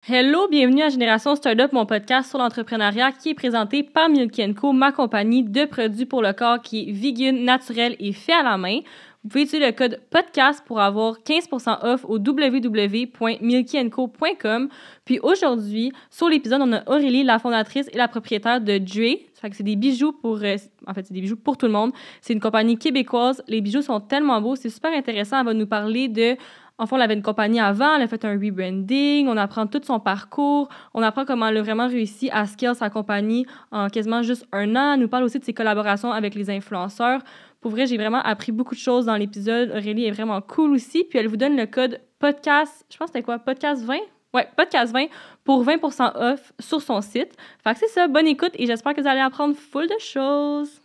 Hello, bienvenue à Génération Startup, mon podcast sur l'entrepreneuriat qui est présenté par Milky & Co, ma compagnie de produits pour le corps qui est vegan, naturel et fait à la main. Vous pouvez utiliser le code podcast pour avoir 15% off au www.milkyandco.com. Puis aujourd'hui, sur l'épisode, on a Aurélie, la fondatrice et la propriétaire de Dre. Ça fait que c'est des bijoux c'est des bijoux pour tout le monde. C'est une compagnie québécoise. Les bijoux sont tellement beaux, c'est super intéressant. Elle va nous parler de... En fait, on avait une compagnie avant, elle a fait un rebranding, on apprend tout son parcours, on apprend comment elle a vraiment réussi à scale sa compagnie en quasiment juste un an. Elle nous parle aussi de ses collaborations avec les influenceurs. Pour vrai, j'ai vraiment appris beaucoup de choses dans l'épisode. Aurélie est vraiment cool aussi. Puis elle vous donne le code podcast, je pense que c'était quoi? Podcast 20? Ouais, podcast 20 pour 20% off sur son site. Fait que c'est ça, bonne écoute et j'espère que vous allez apprendre full de choses.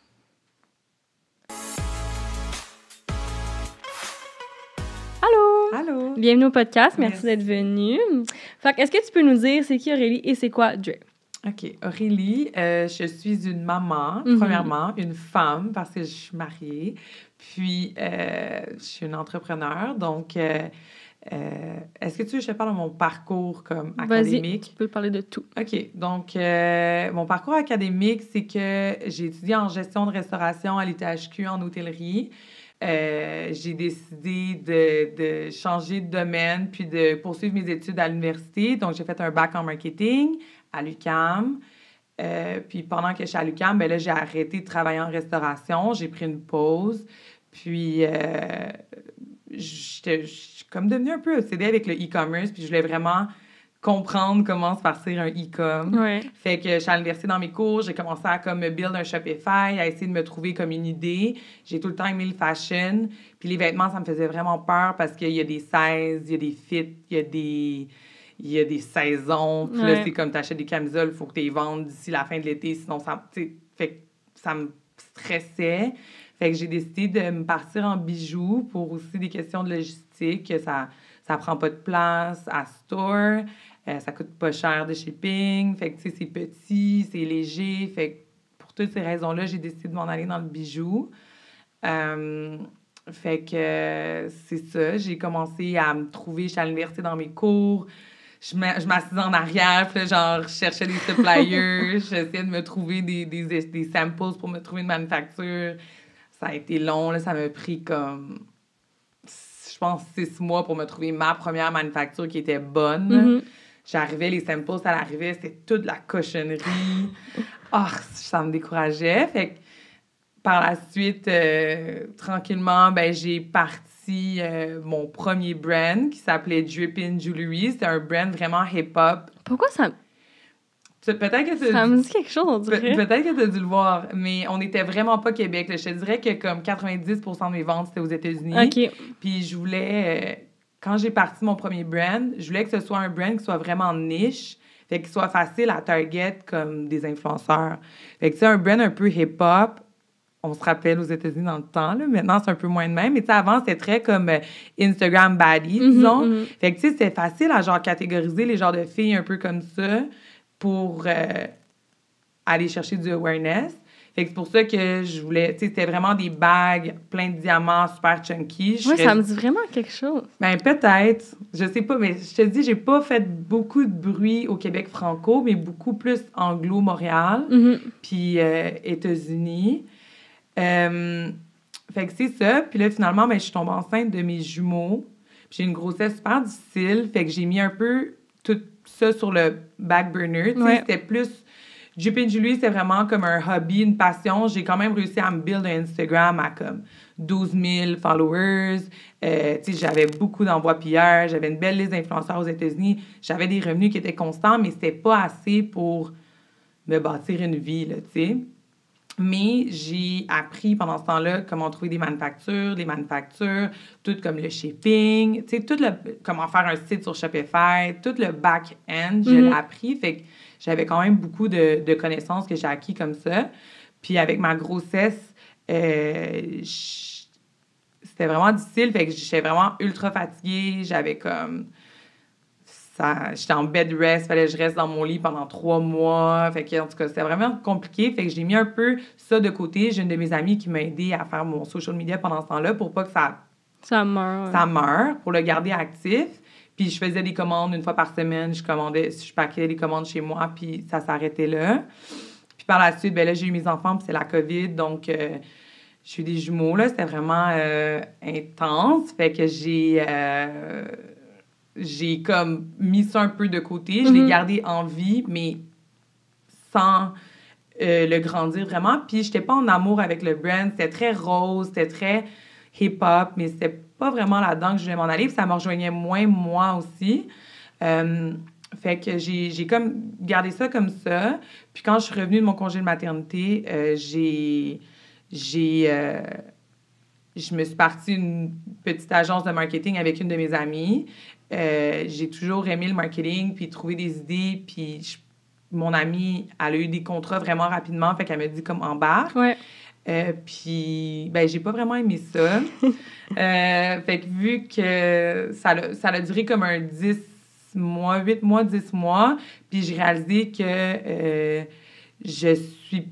Allô! Bienvenue au podcast, merci d'être venue. Fait que, est-ce que tu peux nous dire c'est qui Aurélie et c'est quoi Dre? OK. Aurélie, je suis une maman, premièrement, une femme, parce que je suis mariée. Puis, je suis une entrepreneur. Donc, est-ce que tu veux que je te parle de mon parcours comme académique? Vas-y, tu peux parler de tout. OK. Donc, mon parcours académique, c'est que j'ai étudié en gestion de restauration à l'UTHQ en hôtellerie. J'ai décidé de changer de domaine puis de poursuivre mes études à l'université. Donc, j'ai fait un bac en marketing à l'UQAM. Puis, pendant que je suis à l'UQAM, ben là, j'ai arrêté de travailler en restauration. J'ai pris une pause. Puis, je suis comme devenue un peu obsédée avec le e-commerce. Puis, je voulais vraiment comprendre comment se partir un e-com. Ouais. Fait que je suis à l'université dans mes cours, j'ai commencé à comme me build un Shopify, à essayer de me trouver comme une idée. J'ai tout le temps aimé le fashion. Puis les vêtements, ça me faisait vraiment peur parce qu'il y a des sizes, il y a des fits, il y a des saisons. Puis là, c'est comme t'achètes des camisoles, il faut que tu les vendes d'ici la fin de l'été, sinon ça... Fait que ça me stressait. Fait que j'ai décidé de me partir en bijoux pour aussi des questions de logistique, que ça prend pas de place à store. Ça coûte pas cher de shipping. Fait que, tu sais, c'est petit, c'est léger. Fait que, pour toutes ces raisons-là, j'ai décidé de m'en aller dans le bijou. Fait que, c'est ça. J'ai commencé à me trouver, j'étais à l'université dans mes cours. Je m'assisais en arrière, puis là, genre, je cherchais des suppliers. J'essayais de me trouver des samples pour me trouver une manufacture. Ça a été long, là. Ça m'a pris comme... je pense 6 mois pour me trouver ma première manufacture qui était bonne. J'arrivais, les samples, ça arrivait, c'était toute de la cochonnerie. Ça me décourageait. Fait que par la suite, tranquillement, ben j'ai parti mon premier brand qui s'appelait Drippin' Jewelry. C'était un brand vraiment hip-hop. Pourquoi ça... Peut-être que ça me dit quelque chose, on dirait. Peut-être que tu as dû le voir, mais on n'était vraiment pas Québec. Là. Je te dirais que comme 90% de mes ventes, c'était aux États-Unis. OK. Puis je voulais... quand j'ai parti mon premier brand, je voulais que ce soit un brand qui soit vraiment niche, fait qu'il soit facile à target comme des influenceurs. Fait que c'est un brand un peu hip-hop. On se rappelle aux États-Unis dans le temps, là. Maintenant, c'est un peu moins de même. Mais tu sais, avant, c'était très comme Instagram baddie, disons. Fait que tu sais, c'était facile à genre catégoriser les genres de filles un peu comme ça pour aller chercher du awareness. Fait que c'est pour ça que je voulais... Tu sais, c'était vraiment des bagues plein de diamants, super chunky. Oui, ça me dit vraiment quelque chose. Ben peut-être. Je sais pas, mais je te dis, j'ai pas fait beaucoup de bruit au Québec franco, mais beaucoup plus anglo-Montréal, puis États-Unis. Fait que c'est ça. Puis là, finalement, ben, je suis tombée enceinte de mes jumeaux. Puis j'ai une grossesse super difficile. Fait que j'ai mis un peu tout ça sur le back burner. Tu sais, c'était plus... Drippin' Jewelry, c'est vraiment comme un hobby, une passion. J'ai quand même réussi à me build un Instagram à comme 12 000 followers. Tu sais, j'avais beaucoup d'envois PR. J'avais une belle liste d'influenceurs aux États-Unis. J'avais des revenus qui étaient constants, mais c'était pas assez pour me bâtir une vie, là, tu sais. Mais j'ai appris pendant ce temps-là comment trouver des manufactures, tout comme le shipping, tu sais, comment faire un site sur Shopify, tout le back-end, je l'ai appris. Fait que j'avais quand même beaucoup de connaissances que j'ai acquis comme ça. Puis avec ma grossesse, c'était vraiment difficile. Fait que j'étais vraiment ultra fatiguée. J'avais comme... j'étais en bed rest, fallait que je reste dans mon lit pendant 3 mois. Fait que, en tout cas, c'était vraiment compliqué. Fait que j'ai mis un peu ça de côté. J'ai une de mes amies qui m'a aidée à faire mon social media pendant ce temps-là pour pas que ça meurt. Ça meurt, pour le garder actif. Puis je faisais des commandes une fois par semaine. Je paquais des commandes chez moi, puis ça s'arrêtait là. Puis par la suite, ben là, j'ai eu mes enfants, puis c'est la COVID, donc j'ai eu des jumeaux, là. C'était vraiment intense. Fait que j'ai comme mis ça un peu de côté. Je l'ai gardé en vie, mais sans le grandir vraiment. Puis j'étais pas en amour avec le brand. C'était très rose, c'était très hip-hop, mais c'était pas vraiment là-dedans que je voulais m'en aller. Puis ça me rejoignait moins moi aussi. Fait que j'ai comme gardé ça comme ça. Puis quand je suis revenue de mon congé de maternité, je me suis partie une petite agence de marketing avec une de mes amies. J'ai toujours aimé le marketing, puis trouver des idées, puis mon amie, elle a eu des contrats vraiment rapidement, fait qu'elle m'a dit comme embarque. Ouais. Puis, ben, j'ai pas vraiment aimé ça. Fait que vu que ça a duré comme un 10 mois, 8 mois, 10 mois, puis j'ai réalisé que je suis... Tu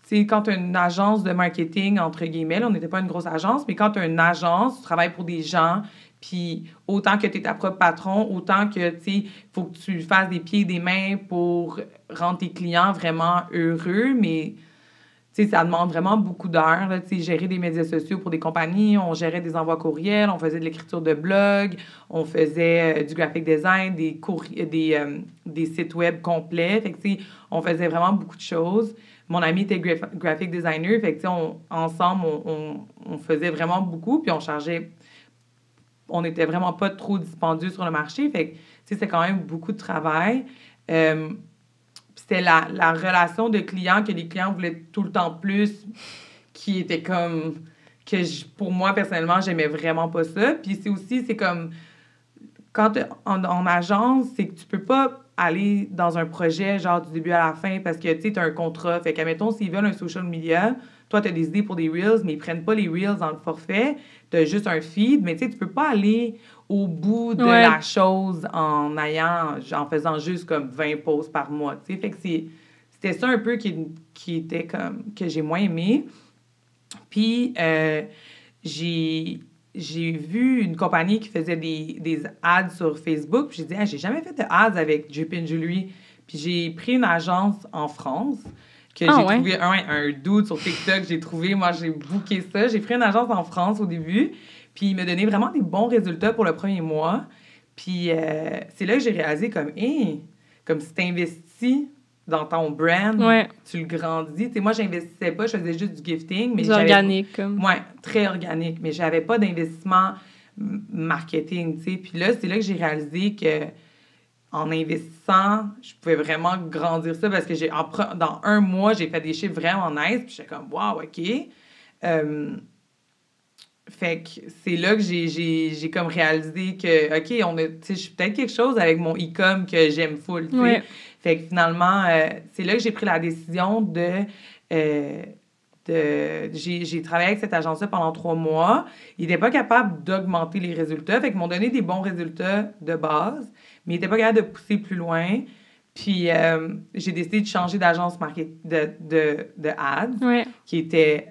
sais, quand tu as une agence de marketing, entre guillemets, là, on n'était pas une grosse agence, mais quand tu as une agence, tu travailles pour des gens, puis autant que tu es ta propre patron, autant que, tu sais, il faut que tu fasses des pieds et des mains pour rendre tes clients vraiment heureux, mais... Tu sais, ça demande vraiment beaucoup d'heures. Là, tu sais, gérer des médias sociaux pour des compagnies, on gérait des envois courriels, on faisait de l'écriture de blog, on faisait du graphic design, des sites web complets. Fait que, tu sais, on faisait vraiment beaucoup de choses. Mon ami était graphic designer, fait que, tu sais, ensemble, on faisait vraiment beaucoup, puis on chargeait... On n'était vraiment pas trop dispendieux sur le marché, fait que, tu sais, c'était quand même beaucoup de travail. C'était la relation de client, que les clients voulaient tout le temps plus, qui était comme... pour moi, personnellement, j'aimais vraiment pas ça. Puis c'est comme... Quand en agence, c'est que tu peux pas aller dans un projet, genre, du début à la fin, parce que, tu sais, t'as un contrat. Fait qu'admettons, s'ils veulent un social media, toi, t'as des idées pour des Reels, mais ils prennent pas les Reels dans le forfait. T'as juste un feed, mais tu sais, tu peux pas aller au bout de la chose en faisant juste comme 20 posts par mois, tu sais. Fait que c'était ça un peu qui était comme... que j'ai moins aimé. Puis, j'ai vu une compagnie qui faisait des ads sur Facebook. Puis j'ai dit, j'ai jamais fait de ads avec Drippin' Jewelry. Puis j'ai pris une agence en France que j'ai trouvé un dude sur TikTok. Moi, j'ai booké ça. J'ai pris une agence en France au début. Puis il m'a donné vraiment des bons résultats pour le premier mois. Puis c'est là que j'ai réalisé comme si t'investis dans ton brand, tu le grandis. Tu sais, moi, j'investissais pas, je faisais juste du gifting. Mais organique, comme. Ouais, très organique. Mais j'avais pas d'investissement marketing, tu sais. Puis là, c'est là que j'ai réalisé que en investissant, je pouvais vraiment grandir ça parce que dans un mois, j'ai fait des chiffres vraiment nice. Puis j'étais comme, wow, OK. Fait que c'est là que j'ai comme réalisé que, OK, je suis peut-être quelque chose avec mon e-com que j'aime full, tu sais. Ouais. Fait que finalement, c'est là que j'ai pris la décision j'ai travaillé avec cette agence-là pendant 3 mois. Ils n'étaient pas capables d'augmenter les résultats. Fait qu'ils m'ont donné des bons résultats de base, mais ils n'étaient pas capables de pousser plus loin. Puis j'ai décidé de changer d'agence de ads, qui était...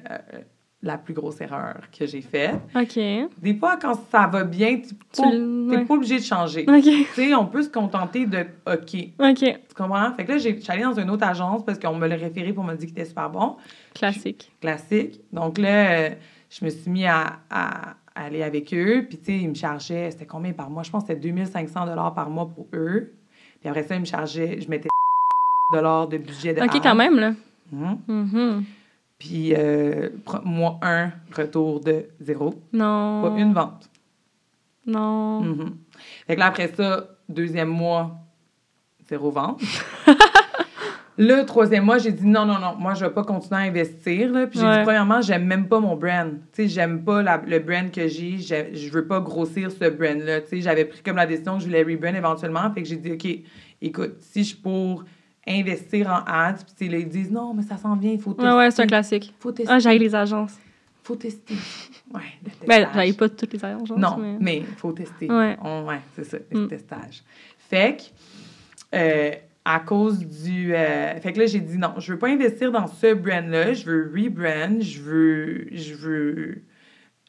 la plus grosse erreur que j'ai faite. OK. Des fois, quand ça va bien, t'es pas obligé de changer. OK. Tu sais, on peut se contenter de OK. OK. Tu comprends? Fait que là, je suis allée dans une autre agence parce qu'on me l'a référé pour me dire qu'il était super bon. Classique. Classique. Donc là, je me suis mis à aller avec eux. Puis, tu sais, ils me chargeaient, c'était combien par mois? Je pense que c'était 2500 $ par mois pour eux. Puis après ça, ils me chargeaient, je mettais $ de budget de OK, quand même, là. Puis, mois 1, retour de 0. Non. Pas une vente. Non. Fait que là, après ça, 2e mois, 0 vente. Le 3e mois, j'ai dit non, moi, je vais pas continuer à investir. Là. Puis j'ai dit, premièrement, j'aime même pas mon brand. Tu sais, j'aime pas le brand que j'ai. Je veux pas grossir ce brand-là. Tu sais, j'avais pris comme la décision que je voulais rebrand éventuellement. Fait que j'ai dit, OK, écoute, si je pour investir en ads, puis là, ils disent non, mais ça s'en vient, il faut tester. Ouais, c'est un classique. Faut tester. Ah, j'haïs les agences. Faut tester. Ouais, le testage. Ben, j'haïs pas toutes les agences. Non, mais il faut tester. Ouais. C'est ça, le testage. Fait que, à cause du... fait que là, j'ai dit non, je veux pas investir dans ce brand-là, je veux rebrand, je veux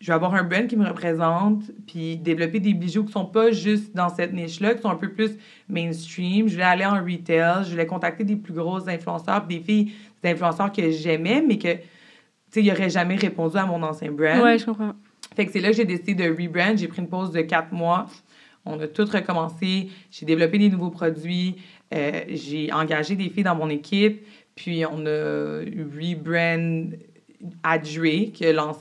je vais avoir un brand qui me représente, puis développer des bijoux qui sont pas juste dans cette niche-là, qui sont un peu plus mainstream. Je voulais aller en retail, je voulais contacter des plus grosses influenceurs, puis des filles, des influenceurs que j'aimais, mais que, tu sais, ils n'auraient jamais répondu à mon ancien brand. Ouais, je comprends. Fait que c'est là que j'ai décidé de rebrand. J'ai pris une pause de 4 mois. On a tout recommencé. J'ai développé des nouveaux produits. J'ai engagé des filles dans mon équipe. Puis on a rebrand à Dre, qui a launch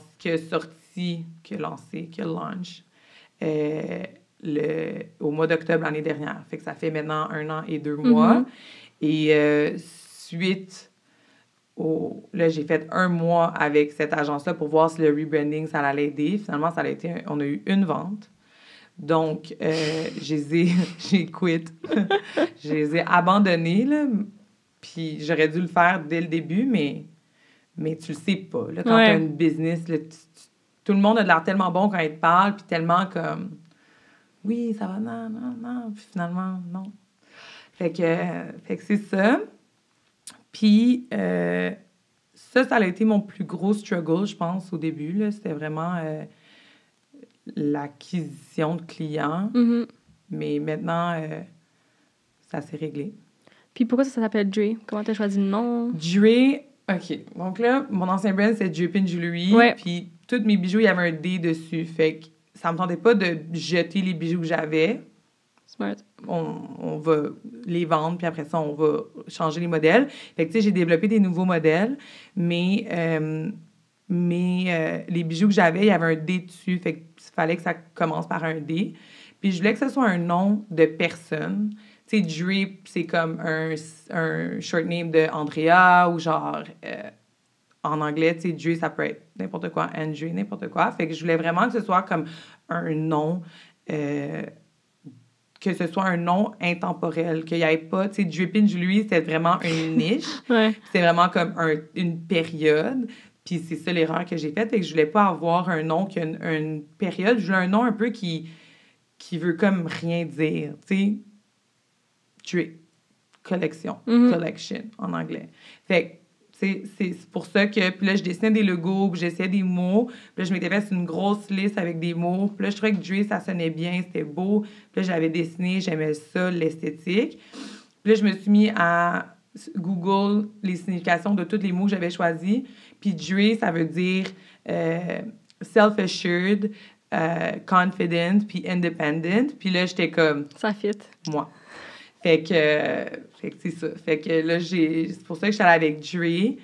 au mois d'octobre l'année dernière. Fait que ça fait maintenant 1 an et 2 mois. Et suite là, j'ai fait 1 mois avec cette agence-là pour voir si le rebranding, ça allait aider. Finalement, on a eu une vente. Donc, j'ai quit. Je les ai abandonnés, là. Puis j'aurais dû le faire dès le début, mais tu le sais pas. Là, quand tu as une business, là, tout le monde a de l'air tellement bon quand il te parle, puis tellement comme « Oui, ça va, non. » Puis finalement, non. Fait que c'est ça. Puis ça a été mon plus gros struggle, je pense, au début. Là. C'était vraiment l'acquisition de clients. Mm-hmm. Mais maintenant, ça s'est réglé. Puis pourquoi ça s'appelle Dre? Comment t'as choisi le nom? Dre, OK. Donc là, mon ancien brand, c'est Drippin' Jewelry. Ouais. Puis tous mes bijoux, il y avait un D dessus. Fait que ça me tentait pas de jeter les bijoux que j'avais. Smart. On va les vendre, puis après ça, on va changer les modèles. Fait que, tu sais, j'ai développé des nouveaux modèles, mais les bijoux que j'avais, il y avait un D dessus. Fait qu'il fallait que ça commence par un D. Puis je voulais que ce soit un nom de personne. Tu sais, Dre, c'est comme un short name de Andrea ou genre... en anglais, tu sais, Dre, ça peut être n'importe quoi. Andrew, n'importe quoi. Fait que je voulais vraiment que ce soit comme un nom... que ce soit un nom intemporel, qu'il n'y ait pas... Tu sais, Drippin' Jewelry, c'était vraiment une niche. Ouais. C'était vraiment comme une période. Puis c'est ça l'erreur que j'ai faite. Fait que je voulais pas avoir un nom qui a une période. Je voulais un nom un peu qui veut comme rien dire. Tu sais, Dre. Collection. Mm-hmm. Collection, en anglais. Fait que c'est pour ça que... Puis là, je dessinais des logos, puis j'essayais des mots. Puis là, je m'étais fait une grosse liste avec des mots. Puis là, je trouvais que Dre, ça sonnait bien, c'était beau. Puis là, j'avais dessiné, j'aimais ça, l'esthétique. Puis là, je me suis mis à Google les significations de tous les mots que j'avais choisis. Puis Dre, ça veut dire self-assured, confident, puis independent. Puis là, j'étais comme... Ça fit. Moi. Fait que c'est ça. Fait que là, c'est pour ça que je suis allée avec Dre.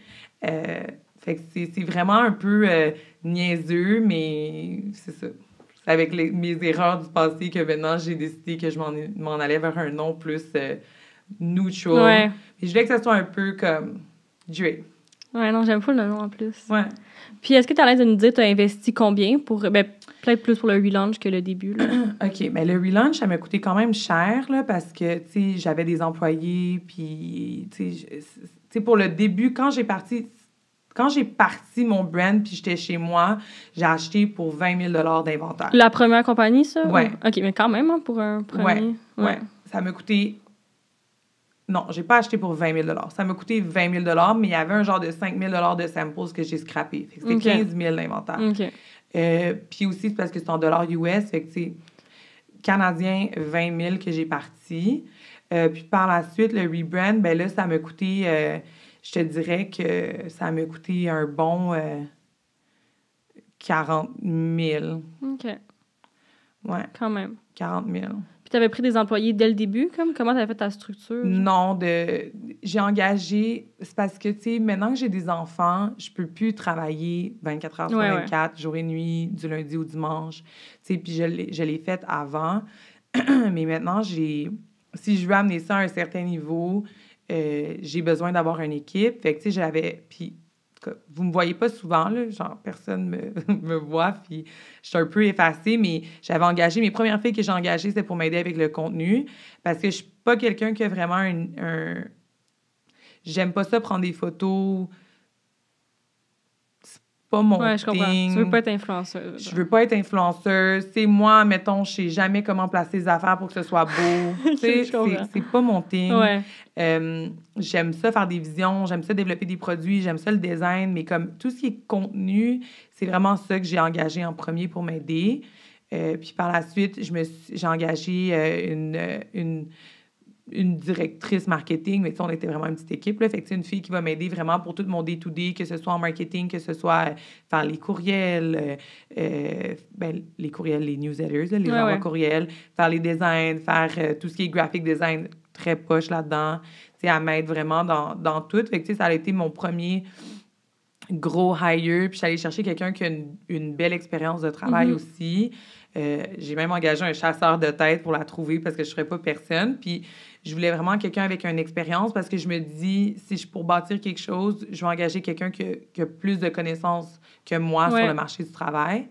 Fait que c'est vraiment un peu niaiseux, mais c'est ça. C'est avec mes erreurs du passé que maintenant, j'ai décidé que je m'en allais vers un nom plus neutral. Ouais. Et je voulais que ça soit un peu comme Dre. Ouais, non, j'aime pas le nom en plus. Ouais. Puis est-ce que tu as l'air de nous dire tu as investi combien pour... peut-être plus pour le relaunch que le début, là. OK, mais le relaunch, ça m'a coûté quand même cher, là, parce que, tu sais, j'avais des employés, puis, tu sais, pour le début, quand j'ai parti mon brand, puis j'étais chez moi, j'ai acheté pour 20 000 $ d'inventaire. La première compagnie, ça? Ouais. OK, mais quand même, hein, pour un premier... Ouais. Ça m'a coûté... Non, j'ai pas acheté pour 20 000 $. Ça m'a coûté 20 000 $, mais il y avait un genre de 5 000 $ de samples que j'ai scrappé. Fait que c'était 15 000 d'inventaire. OK. Puis aussi, c'est parce que c'est en dollars US, fait que, tu sais, canadien, 20 000 que j'ai parti. Puis par la suite, le rebrand, ben là, ça m'a coûté, je te dirais que ça m'a coûté un bon 40 000. OK. Ouais. Quand même. 40 000. Puis tu avais pris des employés dès le début, comme? Comment tu avais fait ta structure? Non, j'ai engagé... C'est parce que, tu sais, maintenant que j'ai des enfants, je peux plus travailler 24 heures sur 24, jour et nuit, du lundi au dimanche. Tu sais, puis je l'ai fait avant. Mais maintenant, si je veux amener ça à un certain niveau, j'ai besoin d'avoir une équipe. Fait que, tu sais, puis vous me voyez pas souvent, là, genre, personne me voit, puis je suis un peu effacée, mais j'avais engagé, mes premières filles que j'ai engagées, c'était pour m'aider avec le contenu, parce que je suis pas quelqu'un qui a vraiment j'aime pas ça prendre des photos pas mon Ouais, je comprends. thing. Tu veux pas être influenceuse. Je veux pas être influenceuse. Tu sais, moi, mettons, je sais jamais comment placer les affaires pour que ce soit beau. Tu sais, c'est pas mon thing. Ouais. J'aime ça faire des visions, j'aime ça développer des produits, j'aime ça le design, mais comme tout ce qui est contenu, c'est vraiment ça que j'ai engagé en premier pour m'aider. Puis par la suite, j'ai engagé une directrice marketing, mais tu sais, on était vraiment une petite équipe, là. Fait que c'est une fille qui va m'aider vraiment pour tout mon day-to-day, que ce soit en marketing, que ce soit faire les courriels, les courriels, les newsletters, là, les envois courriels, faire les designs, faire tout ce qui est graphic design, très poche là-dedans. Tu sais, elle m'aide vraiment dans tout. Fait que tu sais, ça a été mon premier gros hire, puis je suis allée chercher quelqu'un qui a une belle expérience de travail aussi. J'ai même engagé un chasseur de tête pour la trouver parce que je ne serais pas personne. Puis je voulais vraiment quelqu'un avec une expérience parce que je me dis, pour bâtir quelque chose, je vais engager quelqu'un qui a plus de connaissances que moi sur le marché du travail.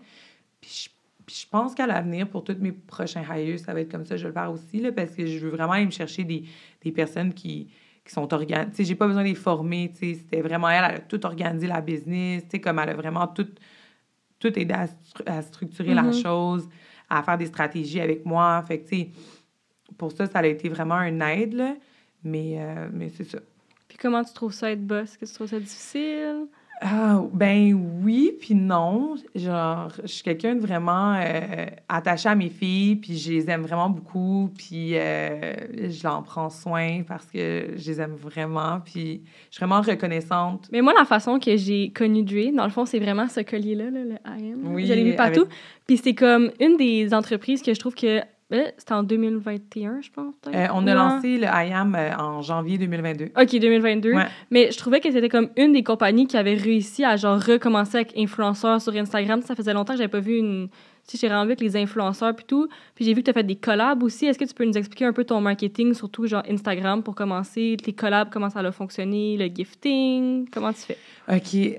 Puis je pense qu'à l'avenir, pour tous mes prochains hires, ça va être comme ça. Je vais le faire aussi, là, parce que je veux vraiment aller me chercher des personnes qui sont organisées. Tu sais, j'ai pas besoin de les former, tu sais. C'était vraiment elle a tout organisé la business, tu sais, comme elle a vraiment tout aidé à structurer la chose, à faire des stratégies avec moi. Fait que, tu sais, pour ça a été vraiment une aide, là. Mais c'est ça. Puis comment tu trouves ça être boss? Est-ce que tu trouves ça difficile? Ben oui, puis non. Genre, je suis quelqu'un de vraiment attaché à mes filles, puis je les aime vraiment beaucoup, puis je l'en prends soin parce que je les aime vraiment, puis je suis vraiment reconnaissante. Mais moi, la façon que j'ai connu Dre, dans le fond, c'est vraiment ce collier-là, là, le IM. Oui, je l'ai vu partout. Puis c'est comme une des entreprises que je trouve que... c'était en 2021, je pense, peut-être? On a lancé le IAM en janvier 2022. OK, 2022. Ouais. Mais je trouvais que c'était comme une des compagnies qui avait réussi à genre recommencer avec influenceurs sur Instagram. Ça faisait longtemps que j'avais pas vu une... Tu sais, j'ai rendu avec les influenceurs puis tout. Puis j'ai vu que tu as fait des collabs aussi. Est-ce que tu peux nous expliquer un peu ton marketing, surtout genre Instagram, pour commencer? Tes collabs, comment ça a fonctionné? Le gifting? Comment tu fais? OK.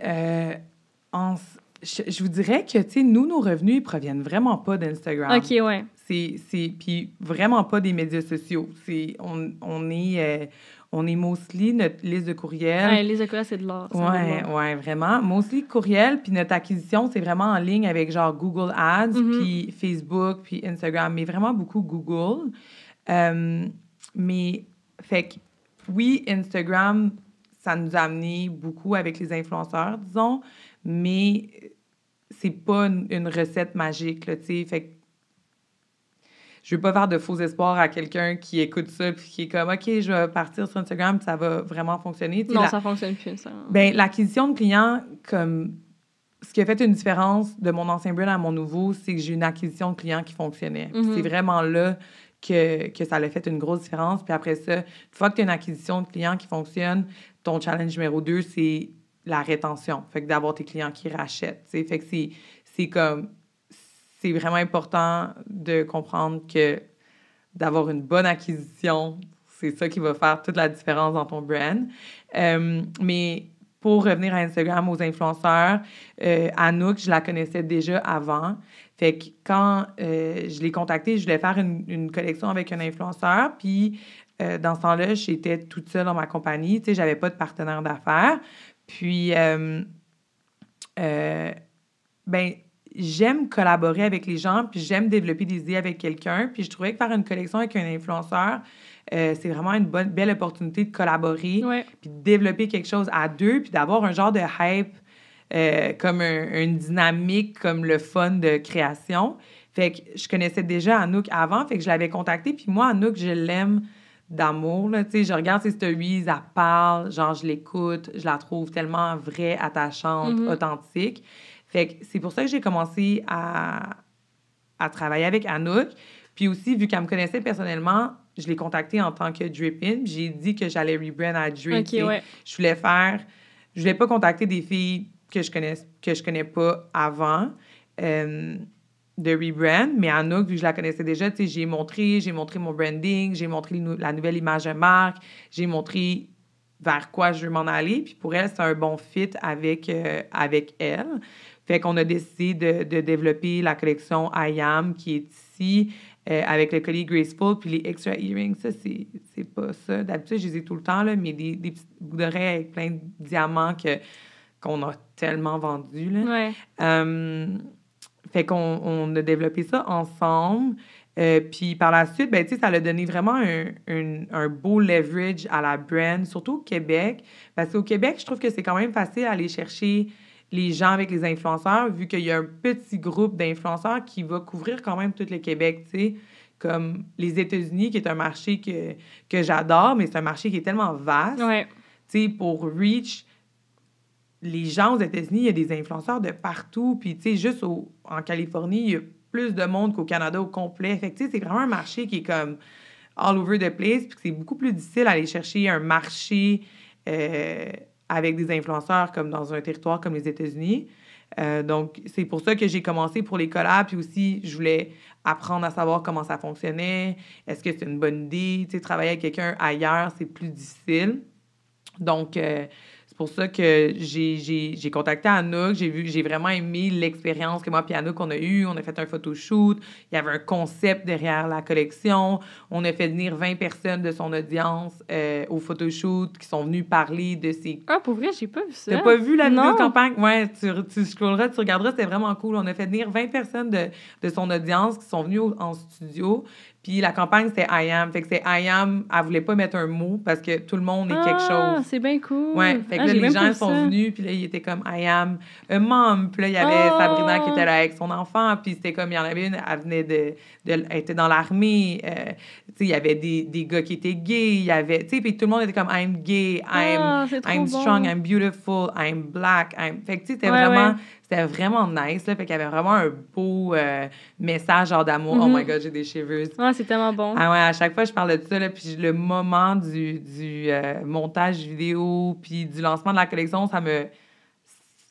Je vous dirais que, tu sais, nos revenus, ils proviennent vraiment pas d'Instagram. OK, ouais. Puis vraiment pas des médias sociaux. On est mostly notre liste de courriels. Ouais, liste de courriels, c'est de l'or. Ouais, vraiment. Mostly courriel, puis notre acquisition, c'est vraiment en ligne avec genre Google Ads, puis Facebook, puis Instagram, mais vraiment beaucoup Google. Mais, fait que, oui, Instagram, ça nous a amené beaucoup avec les influenceurs, disons, mais c'est pas une recette magique, là, tu sais. Fait que je veux pas faire de faux espoirs à quelqu'un qui écoute ça puis qui est comme, OK, je vais partir sur Instagram puis ça va vraiment fonctionner. T'sais, non, ça fonctionne plus, ça. Ben, l'acquisition de clients, comme... Ce qui a fait une différence de mon ancien brand à mon nouveau, c'est que j'ai une acquisition de clients qui fonctionnait. C'est vraiment là que ça a fait une grosse différence. Puis après ça, une fois que tu as une acquisition de clients qui fonctionne, ton challenge numéro 2, c'est la rétention. Fait que d'avoir tes clients qui rachètent. T'sais. Fait que c'est comme... C'est vraiment important de comprendre que d'avoir une bonne acquisition, c'est ça qui va faire toute la différence dans ton brand. Mais pour revenir à Instagram, aux influenceurs, Anouk, je la connaissais déjà avant. Fait que quand je l'ai contactée, je voulais faire une collection avec un influenceur. Puis, dans ce temps-là, j'étais toute seule dans ma compagnie. Tu sais, j'avais pas de partenaire d'affaires. Puis, j'aime collaborer avec les gens, puis j'aime développer des idées avec quelqu'un. Puis je trouvais que faire une collection avec un influenceur, c'est vraiment une belle opportunité de collaborer, puis de développer quelque chose à deux, puis d'avoir un genre de hype, comme une dynamique, comme le fun de création. Fait que je connaissais déjà Anouk avant, fait que je l'avais contactée. Puis moi, Anouk, je l'aime d'amour, là, tu sais, je regarde ses stories, elle parle, genre, je l'écoute, je la trouve tellement vraie, attachante, authentique. Fait que c'est pour ça que j'ai commencé à travailler avec Anouk. Puis aussi, vu qu'elle me connaissait personnellement, je l'ai contactée en tant que Drippin'. J'ai dit que j'allais rebrand à Drip. Okay, ouais. Je voulais pas contacter des filles que je connais pas avant de rebrand. Mais Anouk, vu que je la connaissais déjà, tu sais, j'ai montré mon branding, j'ai montré la nouvelle image de marque, j'ai montré vers quoi je veux m'en aller. Puis pour elle, c'est un bon fit avec elle. Fait qu'on a décidé de développer la collection I Am qui est ici avec le collier Graceful puis les extra earrings. Ça, c'est pas ça. D'habitude, je les ai tout le temps, là, mais des petites boucles d'oreilles avec plein de diamants que qu'on a tellement vendu, là. Ouais. Fait qu'on a développé ça ensemble. Puis par la suite, ben, tu sais, ça a donné vraiment un beau leverage à la brand, surtout au Québec. Parce qu'au Québec, je trouve que c'est quand même facile d'aller chercher les gens avec les influenceurs, vu qu'il y a un petit groupe d'influenceurs qui va couvrir quand même tout le Québec, tu sais. Comme les États-Unis, qui est un marché que j'adore, mais c'est un marché qui est tellement vaste. Ouais. Tu sais, pour reach les gens aux États-Unis, il y a des influenceurs de partout. Puis, tu sais, juste en Californie, il y a plus de monde qu'au Canada au complet. Fait que, tu sais, c'est vraiment un marché qui est comme all over the place. Puis c'est beaucoup plus difficile d'aller chercher un marché avec des influenceurs comme dans un territoire comme les États-Unis. Donc, c'est pour ça que j'ai commencé pour les collabs. Puis aussi, je voulais apprendre à savoir comment ça fonctionnait. Est-ce que c'est une bonne idée? Tu sais, travailler avec quelqu'un ailleurs, c'est plus difficile. Donc, c'est pour ça que j'ai contacté Anouk. J'ai vraiment aimé l'expérience que moi et Anouk, on a eue. On a fait un photoshoot. Il y avait un concept derrière la collection. On a fait venir 20 personnes de son audience au photoshoot qui sont venues parler de ces... Ah, pour vrai, j'ai pas vu ça. T'as pas vu la vidéo Non. de campagne? Ouais, tu scrolleras, tu regarderas, c'était vraiment cool. On a fait venir 20 personnes de son audience qui sont venues en studio. Puis la campagne, c'était I am. Fait que c'est I am, elle voulait pas mettre un mot parce que tout le monde est quelque chose. Ah, c'est bien cool. Ouais, fait que là, j'ai les même gens pas vu sont ça. venus, puis là, ils étaient comme I am a mom. Puis là, il y avait Sabrina qui était là avec son enfant, puis c'était comme, il y en avait une, elle venait elle était dans l'armée. Tu sais, il y avait des gars qui étaient gays, il y avait, tu sais, puis tout le monde était comme I'm gay, c'est trop I'm bon. strong, I'm beautiful, I'm black. Fait que, tu sais, Ouais. c'était vraiment nice, là. Fait qu'il y avait vraiment un beau message genre d'amour. Oh my God, j'ai des shivers. Ah, c'est tellement bon. Ah ouais, à chaque fois, je parle de ça, là, puis le moment du montage vidéo, puis du lancement de la collection,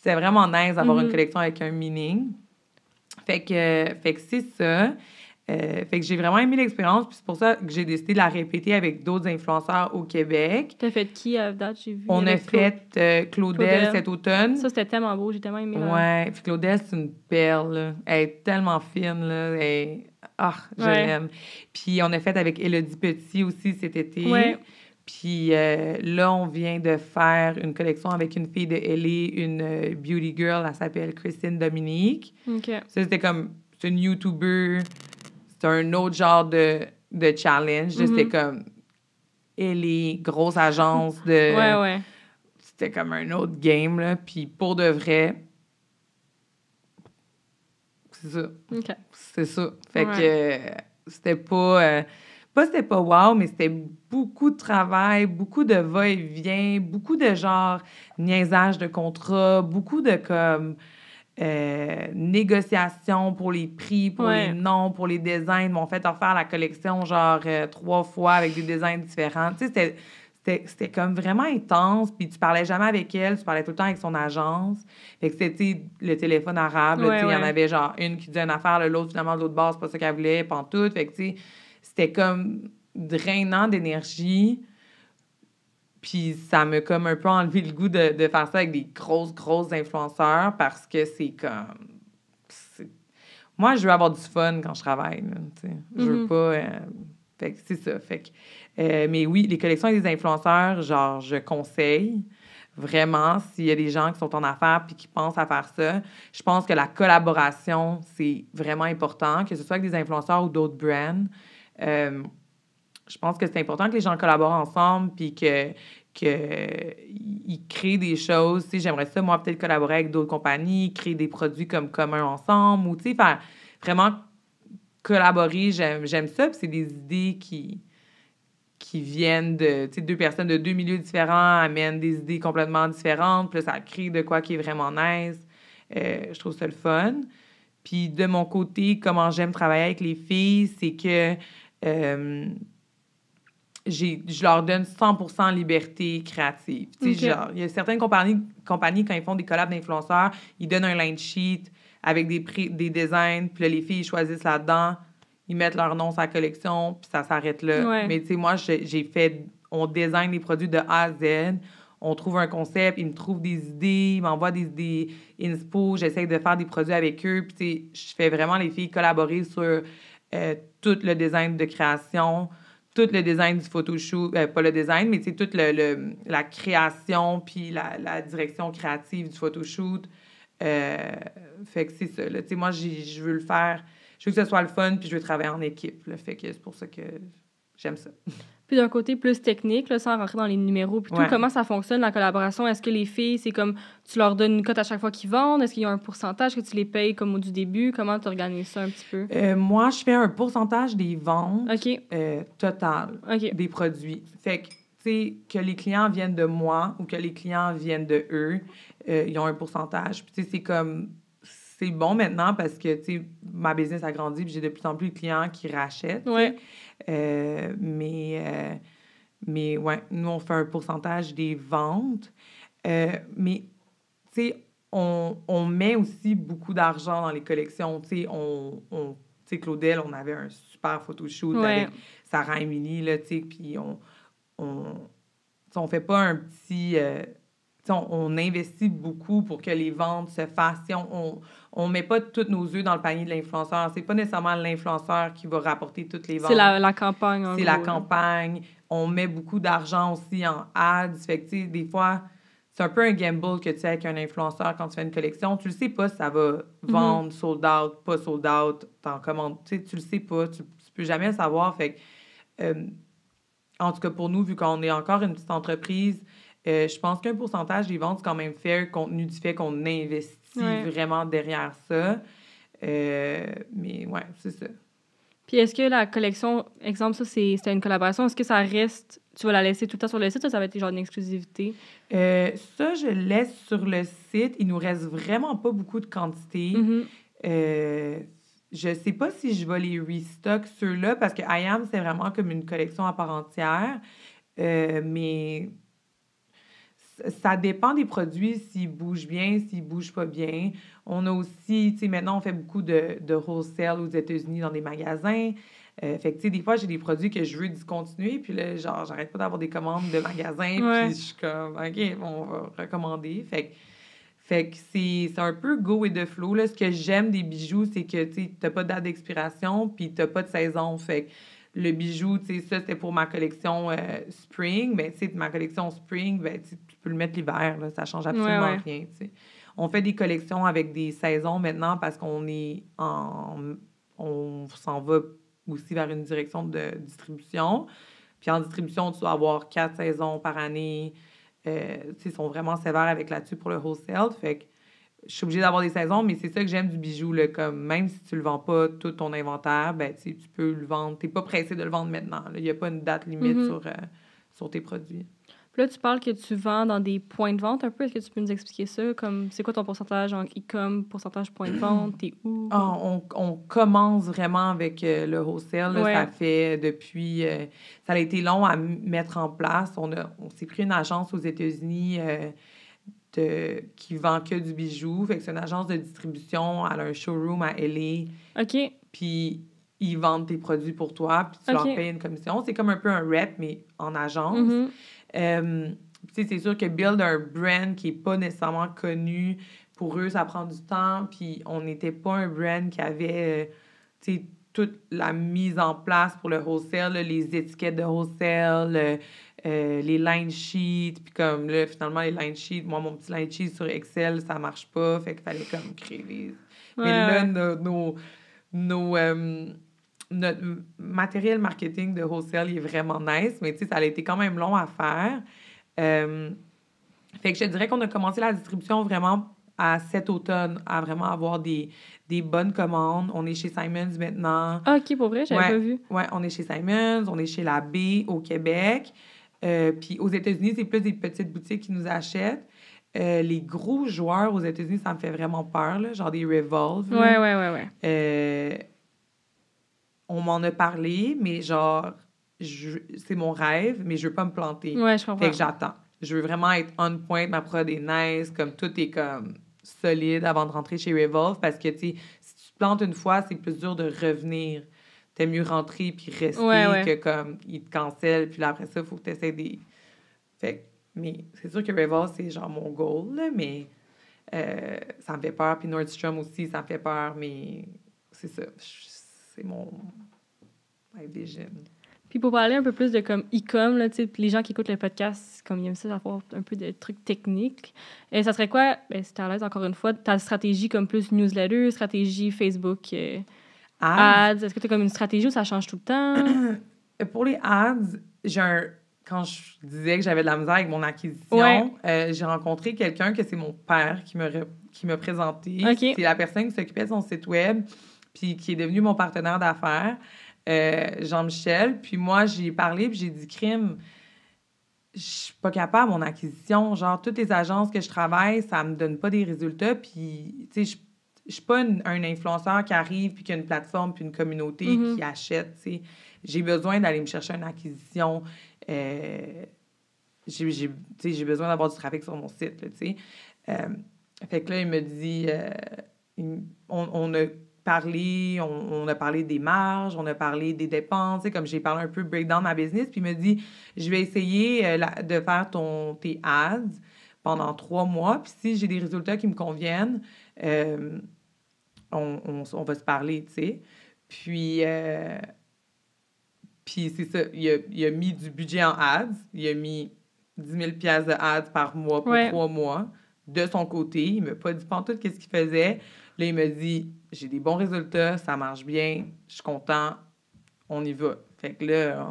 c'est vraiment nice d'avoir une collection avec un meaning. Fait que c'est ça. Fait que j'ai vraiment aimé l'expérience, puis c'est pour ça que j'ai décidé de la répéter avec d'autres influenceurs au Québec. T'as fait qui à date, j'ai vu? On a fait Claudel cet automne. Ça, c'était tellement beau, j'ai tellement aimé. Ouais, puis Claudel, c'est une perle, là. Elle est tellement fine, là. Je l'aime. Puis on a fait avec Élodie Petit aussi cet été. Ouais. Puis là, on vient de faire une collection avec une fille de LA, une beauty girl, elle s'appelle Christine Dominique. OK. Ça, c'est une YouTuber, c'est un autre genre de challenge. C'était comme LA, grosse agence de... Ouais. C'était comme un autre game, là. Puis pour de vrai, c'est ça. OK. C'est ça. Fait que c'était pas... c'était pas wow, mais c'était beaucoup de travail, beaucoup de va-et-vient, beaucoup de genre niaisage de contrat, beaucoup de comme négociations pour les prix, pour les noms, pour les designs. Ils m'ont fait refaire la collection genre 3 fois avec des designs différents. Tu sais, c'était comme vraiment intense, puis tu parlais jamais avec elle, tu parlais tout le temps avec son agence. Fait que c'était le téléphone arabe, là, tu sais, il y en avait genre une qui disait une affaire, l'autre finalement de l'autre bord, c'est pas ça qu'elle voulait, pantoute. Fait que tu sais, c'était comme drainant d'énergie. Puis ça m'a comme un peu enlevé le goût de faire ça avec des grosses influenceurs parce que c'est comme... Moi, je veux avoir du fun quand je travaille, là, tu sais. Je veux pas... Fait que c'est ça. Fait que... mais oui, les collections avec des influenceurs, genre, je conseille vraiment s'il y a des gens qui sont en affaires puis qui pensent à faire ça. Je pense que la collaboration, c'est vraiment important, que ce soit avec des influenceurs ou d'autres brands. Je pense que c'est important que les gens collaborent ensemble puis qu'ils créent des choses. Tu sais, j'aimerais ça, moi, peut-être collaborer avec d'autres compagnies, créer des produits comme communs ensemble ou, tu sais, faire vraiment collaborer. J'aime ça, puis c'est des idées qui viennent de, tu sais, 2 personnes de 2 milieux différents amènent des idées complètement différentes, puis là, ça crée de quoi qui est vraiment nice. Je trouve ça le fun. Puis de mon côté, comment j'aime travailler avec les filles, c'est que je leur donne 100% liberté créative. Tu sais, genre, il y a certaines compagnies, quand ils font des collabs d'influenceurs, ils donnent un line sheet avec des designs, puis là, les filles, ils choisissent là-dedans, ils mettent leur nom sur la collection, puis ça s'arrête là. Ouais. Mais tu sais, moi, on design les produits de A à Z, on trouve un concept, ils me trouvent des idées, ils m'envoient des idées inspo, j'essaie de faire des produits avec eux, puis tu sais, je fais vraiment les filles collaborer sur tout le design de création. tout le design du photoshoot, pas le design, mais toute la création puis la direction créative du photoshoot. Fait que c'est ça. Là. Moi, je veux le faire. Je veux que ce soit le fun puis je veux travailler en équipe. Là. Fait que c'est pour ça que j'aime ça. Puis d'un côté plus technique, là, sans rentrer dans les numéros, puis tout, Ouais. comment ça fonctionne, la collaboration? Est-ce que les filles, c'est comme, tu leur donnes une cote à chaque fois qu'ils vendent? Est-ce qu'il y a un pourcentage que tu les payes comme au du début? Comment tu organises ça un petit peu? Moi, je fais un pourcentage des ventes totales des produits. Fait que, tu sais, que les clients viennent de moi ou que les clients viennent de eux, ils ont un pourcentage. Puis, tu sais, c'est comme... C'est bon maintenant parce que, tu sais, ma business a grandi puis j'ai de plus en plus de clients qui rachètent. Ouais. Mais ouais, nous, on fait un pourcentage des ventes. Mais, tu sais, on met aussi beaucoup d'argent dans les collections. Tu sais, Claudel, on avait un super photoshoot avec Sarah Emily, là, tu sais, puis on fait pas un petit... on investit beaucoup pour que les ventes se fassent. On met pas tous nos œufs dans le panier de l'influenceur. C'est pas nécessairement l'influenceur qui va rapporter toutes les ventes. C'est la campagne, en C'est gros, la campagne. On met beaucoup d'argent aussi en ads. Fait que, tu sais, des fois, c'est un peu un gamble que tu sais avec un influenceur quand tu fais une collection. Tu le sais pas si ça va vendre, sold out, pas sold out, t'en commandes. Tu sais, tu le sais pas. Tu peux jamais le savoir. Fait que, en tout cas, pour nous, vu qu'on est encore une petite entreprise, je pense qu'un pourcentage des ventes, c'est quand même fair, compte tenu du fait qu'on investit vraiment derrière ça. Mais ouais, c'est ça. Puis est-ce que la collection, exemple, ça, c'était une collaboration, est-ce que ça reste, tu vas la laisser tout le temps sur le site ou ça va être genre une exclusivité? Ça, je laisse sur le site. Il nous reste vraiment pas beaucoup de quantité. Je sais pas si je vais les restock ceux-là parce que I Am, c'est vraiment comme une collection à part entière. Mais ça dépend des produits, s'ils bougent bien, s'ils bougent pas bien. On a aussi, tu sais, maintenant, on fait beaucoup de wholesale aux États-Unis dans des magasins. Fait que, tu sais, des fois, j'ai des produits que je veux discontinuer, puis là, genre, j'arrête pas d'avoir des commandes de magasins, puis je suis comme, OK, on va recommander. Fait que c'est un peu go with the flow, là. Ce que j'aime des bijoux, c'est que, tu sais, t'as pas de date d'expiration, puis t'as pas de saison. Fait que le bijou, tu sais, ça, c'était pour ma collection spring. Ben, tu sais, ma collection spring, ben, tu peux le mettre l'hiver, là. Ça change absolument rien, tu sais. On fait des collections avec des saisons maintenant parce qu'on est on s'en va aussi vers une direction de distribution. Puis en distribution, tu dois avoir 4 saisons par année. Tu sais, ils sont vraiment sévères avec là-dessus pour le wholesale. Fait que je suis obligée d'avoir des saisons, mais c'est ça que j'aime du bijou, là, comme même si tu le vends pas tout ton inventaire, ben, tu peux le vendre. T'es pas pressé de le vendre maintenant. Il n'y a pas une date limite sur tes produits. Puis là, tu parles que tu vends dans des points de vente un peu. Est-ce que tu peux nous expliquer ça? Comme, c'est quoi ton pourcentage en e-com, pourcentage point de vente? T'es où? On commence vraiment avec le wholesale. Là, ça fait depuis... ça a été long à mettre en place. On s'est pris une agence aux États-Unis qui vend que du bijou. Fait que c'est une agence de distribution. Elle a un showroom à LA. OK. Puis ils vendent tes produits pour toi, puis tu leur payes une commission. C'est comme un peu un rep, mais en agence. C'est sûr que build un brand qui n'est pas nécessairement connu, pour eux, ça prend du temps. Puis on n'était pas un brand qui avait toute la mise en place pour le wholesale, là, les étiquettes de wholesale, les line sheets. Puis comme là, finalement, les line sheets, moi, mon petit line sheet sur Excel, ça marche pas. Fait qu'il fallait comme créer les... Mais là, notre matériel marketing de wholesale, il est vraiment nice, mais tu sais, ça a été quand même long à faire. Fait que je te dirais qu'on a commencé la distribution vraiment à cet automne, à vraiment avoir des bonnes commandes. On est chez Simons maintenant. Ah, OK, pour vrai, j'avais pas vu. Ouais, on est chez Simons, on est chez La B au Québec. Puis aux États-Unis, c'est plus des petites boutiques qui nous achètent. Les gros joueurs aux États-Unis, ça me fait vraiment peur, là, genre des Revolve. Ouais. On m'en a parlé, mais genre, c'est mon rêve, mais je veux pas me planter. Ouais, je comprends. Fait que j'attends. Je veux vraiment être on point, ma prod est nice, comme tout est comme solide avant de rentrer chez Revolve, parce que, tu sais, si tu te plantes une fois, c'est plus dur de revenir. T'aimes mieux rentrer puis rester que comme, ils te cancellent, puis là, après ça, il faut que tu essaies des... Fait mais c'est sûr que Revolve, c'est genre mon goal, là, mais ça me fait peur. Puis Nordstrom aussi, ça me fait peur, mais c'est ça. C'est my vision. Puis pour parler un peu plus de comme e-com, là, les gens qui écoutent le podcast, comme ils aiment ça, avoir un peu de trucs techniques. Et ça serait quoi, si t'es à l'aise encore une fois, ta stratégie comme plus newsletter, stratégie Facebook, ads? Est-ce que tu as comme une stratégie où ça change tout le temps? Pour les ads, quand je disais que j'avais de la misère avec mon acquisition, j'ai rencontré quelqu'un que c'est mon père qui m'a présenté. Okay. C'est la personne qui s'occupait de son site web puis qui est devenu mon partenaire d'affaires, Jean-Michel. Puis moi, j'ai parlé puis j'ai dit « Crime, je suis pas capable, mon acquisition. Genre, toutes les agences que je travaille, ça me donne pas des résultats. Puis, tu sais, je suis pas un influenceur qui arrive puis qui a une plateforme puis une communauté qui achète, tu sais. J'ai besoin d'aller me chercher une acquisition. J'ai besoin d'avoir du trafic sur mon site, tu sais. Fait que là, il me dit... on a parlé des marges, on a parlé des dépenses, tu sais, comme j'ai parlé un peu breakdown de ma business, puis il me dit, je vais essayer de faire tes ads pendant 3 mois, puis si j'ai des résultats qui me conviennent, on va se parler, tu sais. Puis c'est ça, il a mis du budget en ads, il a mis 10 000 $ de ads par mois pour 3 mois, de son côté, il m'a pas dit pantoute qu'est-ce qu'il faisait. Là, il me dit, j'ai des bons résultats, ça marche bien, je suis content, on y va. Fait que là,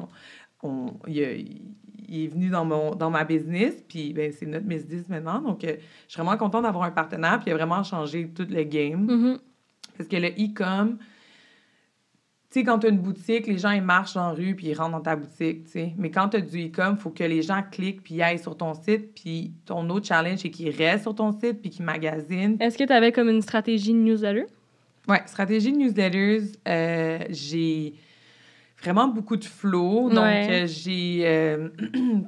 il est venu dans ma business, puis ben, c'est notre business maintenant. Donc, je suis vraiment contente d'avoir un partenaire, puis il a vraiment changé tout le game. Parce que le e-com, tu sais, quand tu as une boutique, les gens, ils marchent dans la rue puis ils rentrent dans ta boutique, tu sais. Mais quand tu as du e-com, il faut que les gens cliquent puis aillent sur ton site. Puis ton autre challenge, c'est qu'ils restent sur ton site puis qu'ils magasinent. Est-ce que tu avais comme une stratégie de newsletter? Oui, stratégie de newsletters, j'ai vraiment beaucoup de flow. Donc, j'ai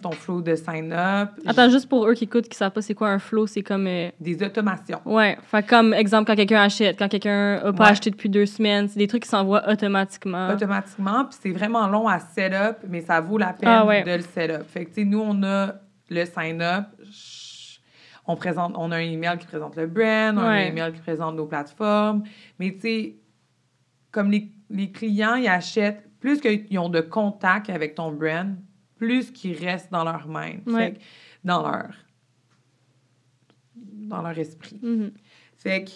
ton flow de sign-up. Attends, juste pour eux qui écoutent, qui ne savent pas c'est quoi un flow, c'est comme... Des automations. Ouais. Fait comme, exemple, quand quelqu'un achète, quand quelqu'un n'a pas acheté depuis 2 semaines, c'est des trucs qui s'envoient automatiquement. Automatiquement, puis c'est vraiment long à set-up, mais ça vaut la peine de le set-up. Fait que, tu sais, nous, on a le sign-up. On a un email qui présente le brand, on a un email qui présente nos plateformes. Mais, tu sais, comme les clients, ils achètent, plus qu'ils ont de contact avec ton brand, plus qu'ils restent dans leur mind, fait que, dans leur esprit. Fait que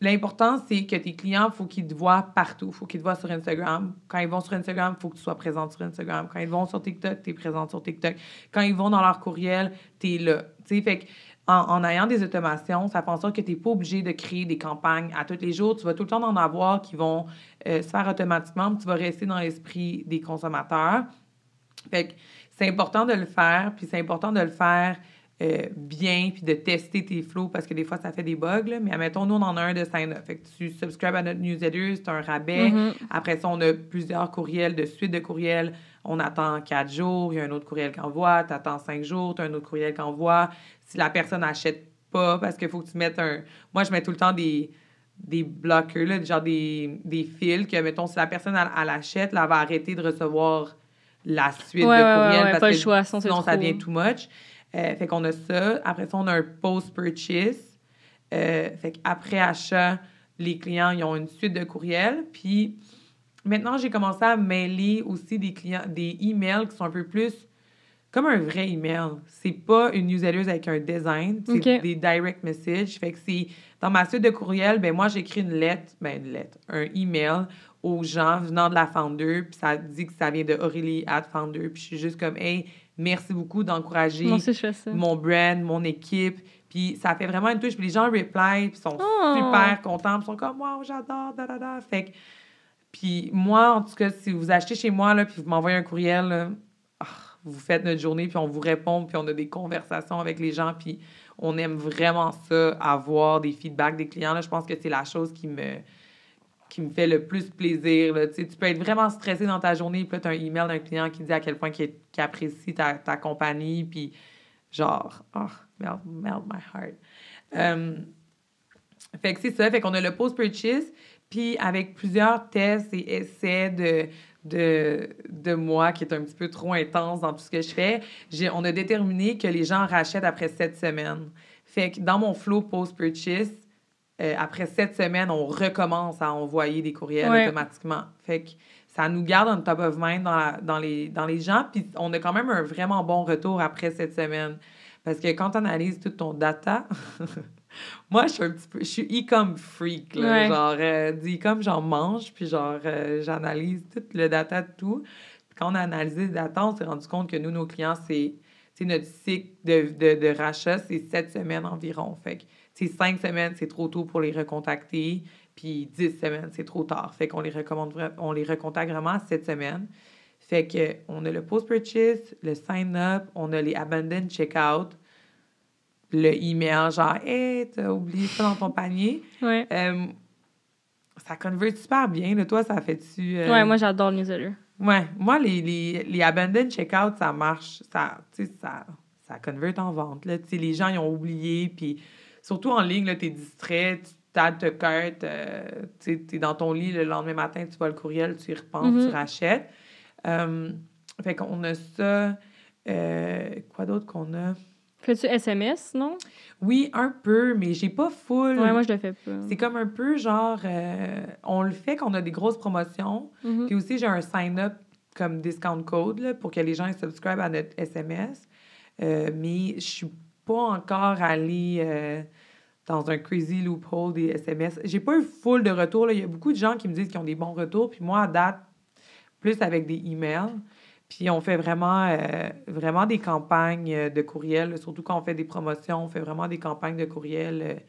l'important, c'est que tes clients, il faut qu'ils te voient partout. Il faut qu'ils te voient sur Instagram. Quand ils vont sur Instagram, il faut que tu sois présente sur Instagram. Quand ils vont sur TikTok, tu es présente sur TikTok. Quand ils vont dans leur courriel, tu es là. Tu sais, fait que en ayant des automations, ça fait en sorte que tu n'es pas obligé de créer des campagnes à tous les jours. Tu vas tout le temps en avoir qui vont se faire automatiquement, puis tu vas rester dans l'esprit des consommateurs. Fait que c'est important de le faire, puis c'est important de le faire bien, puis de tester tes flows, parce que des fois, ça fait des bugs, là. Mais admettons, nous, on en a un de sign-up. Fait que tu subscribes à notre newsletter, c'est un rabais. Après ça, on a plusieurs courriels, de suite de courriels. On attend 4 jours, il y a un autre courriel qui envoie, tu attends 5 jours, tu as un autre courriel qui envoie. Si la personne n'achète pas, parce qu'il faut que tu mettes Moi, je mets tout le temps des blockers, là, genre des fils, que, mettons, si la personne, elle achète, là, elle va arrêter de recevoir la suite de courriels, parce pas que le choix, sinon ça devient too much. Fait qu'on a ça. Après ça, on a un post-purchase. Fait qu'après achat, les clients, ils ont une suite de courriels. Puis maintenant, j'ai commencé à mêler aussi des emails qui sont un peu plus comme un vrai email. C'est pas une newsletter avec un design. C'est des direct messages. Fait que c'est... Dans ma suite de courriels, ben moi, j'écris un email aux gens venant de la Founder, puis ça dit que ça vient de Aurélie @Founder, puis je suis juste comme, hey, merci beaucoup d'encourager mon brand, mon équipe, puis ça fait vraiment une touche, puis les gens reply, puis sont super contents, puis sont comme, wow, j'adore, da. Fait que, puis moi, en tout cas, si vous achetez chez moi, là, puis vous m'envoyez un courriel, là, vous faites notre journée, puis on vous répond, puis on a des conversations avec les gens, puis on aime vraiment ça, avoir des feedbacks des clients, là. Je pense que c'est la chose qui me fait le plus plaisir, là. Tu peux être vraiment stressé dans ta journée, puis là, tu as un email d'un client qui dit à quel point qu'il apprécie ta compagnie, puis genre, melt my heart. Fait que c'est ça, fait qu'on a le post-purchase, puis avec plusieurs tests et essais de moi, qui est un petit peu trop intense dans tout ce que je fais, on a déterminé que les gens rachètent après 7 semaines. Fait que dans mon flow post-purchase, après 7 semaines, on recommence à envoyer des courriels automatiquement. Fait que ça nous garde en top of mind dans les gens. Puis on a quand même un vraiment bon retour après cette semaine. Parce que quand tu analyses tout ton data, moi, je suis e-com freak, là. Ouais. Genre, du e-com, j'en mange, puis genre, j'analyse tout le data de tout. Puis quand on a analysé le data, on s'est rendu compte que nous, nos clients, c'est notre cycle de rachat, c'est 7 semaines environ. Fait que, 5 semaines, c'est trop tôt pour les recontacter, puis 10 semaines, c'est trop tard. Fait qu'on les recontacte vraiment 7 semaines. Fait que on a le post-purchase, le sign-up, on a les abandoned checkout, le email, genre, hey, t'as oublié ça dans ton panier. Ouais. Ça convert super bien. Là. Toi, ça fait-tu. Ouais, moi, j'adore le newsletter. Ouais, moi, les abandoned checkout, ça marche. Ça convert en vente. Là. Les gens, ils ont oublié. Puis surtout en ligne, là, t'es distrait, tu t'addes ta carte, t'es dans ton lit le lendemain matin, tu vois le courriel, tu y repenses, tu rachètes. Fait qu'on a ça. Quoi d'autre qu'on a? Fais-tu SMS, non? Oui, un peu, mais j'ai pas full. Ouais, moi, je le fais pas. C'est comme un peu genre... on le fait quand on a des grosses promotions. Puis aussi, j'ai un sign-up comme discount code là, pour que les gens subscribent à notre SMS. Mais je suis pas encore allée dans un crazy loophole des SMS. J'ai pas eu full de retours. Là. Il y a beaucoup de gens qui me disent qu'ils ont des bons retours. Puis moi, à date, plus avec des emails. Puis on fait vraiment des campagnes de courriel, surtout quand on fait des promotions, on fait vraiment des campagnes de courriel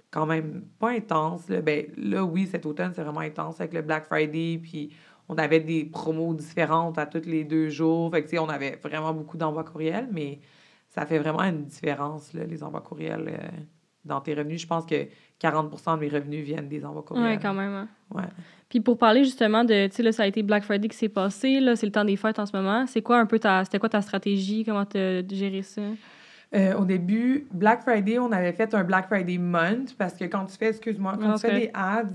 quand même pas intenses. Là. Ben, là, oui, cet automne, c'est vraiment intense avec le Black Friday, puis on avait des promos différentes à tous les 2 jours. Fait que, tu sais, on avait vraiment beaucoup d'envois courriels, mais ça fait vraiment une différence, là, les envois courriels dans tes revenus. Je pense que 40% de mes revenus viennent des envois courriels. Oui, quand même. Hein. Ouais. Puis pour parler justement de, tu sais, là, ça a été Black Friday qui s'est passé, là, c'est le temps des fêtes en ce moment. C'était quoi ta stratégie? Comment t'as géré ça? Au début, Black Friday, on avait fait un Black Friday month parce que quand tu fais, tu fais des ads,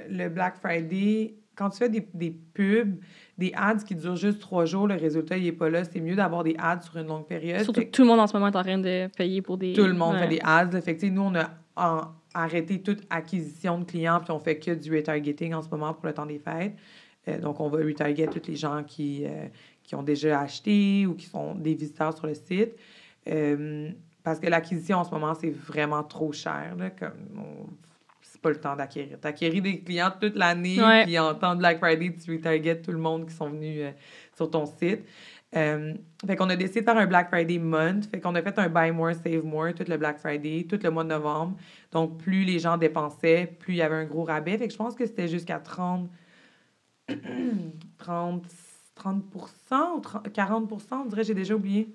le Black Friday, quand tu fais des pubs, des ads qui durent juste 3 jours, le résultat, il n'est pas là. C'est mieux d'avoir des ads sur une longue période. Surtout que tout le monde en ce moment est en train de payer pour des... Tout le monde fait des ads. Là. Fait que, nous, on a arrêté toute acquisition de clients puis on fait que du retargeting en ce moment pour le temps des fêtes. Donc, on va retarget tous les gens qui ont déjà acheté ou qui sont des visiteurs sur le site. Parce que l'acquisition en ce moment, c'est vraiment trop cher. Là, c'est pas le temps d'acquérir. T'acquéris des clients toute l'année, puis en temps de Black Friday, tu retargetes tout le monde qui sont venus sur ton site. Fait qu'on a décidé de faire un Black Friday month. Fait qu'on a fait un Buy More, Save More tout le Black Friday, tout le mois de novembre. Donc, plus les gens dépensaient, plus il y avait un gros rabais. Fait que je pense que c'était jusqu'à 30% ou 40%, on dirait, j'ai déjà oublié.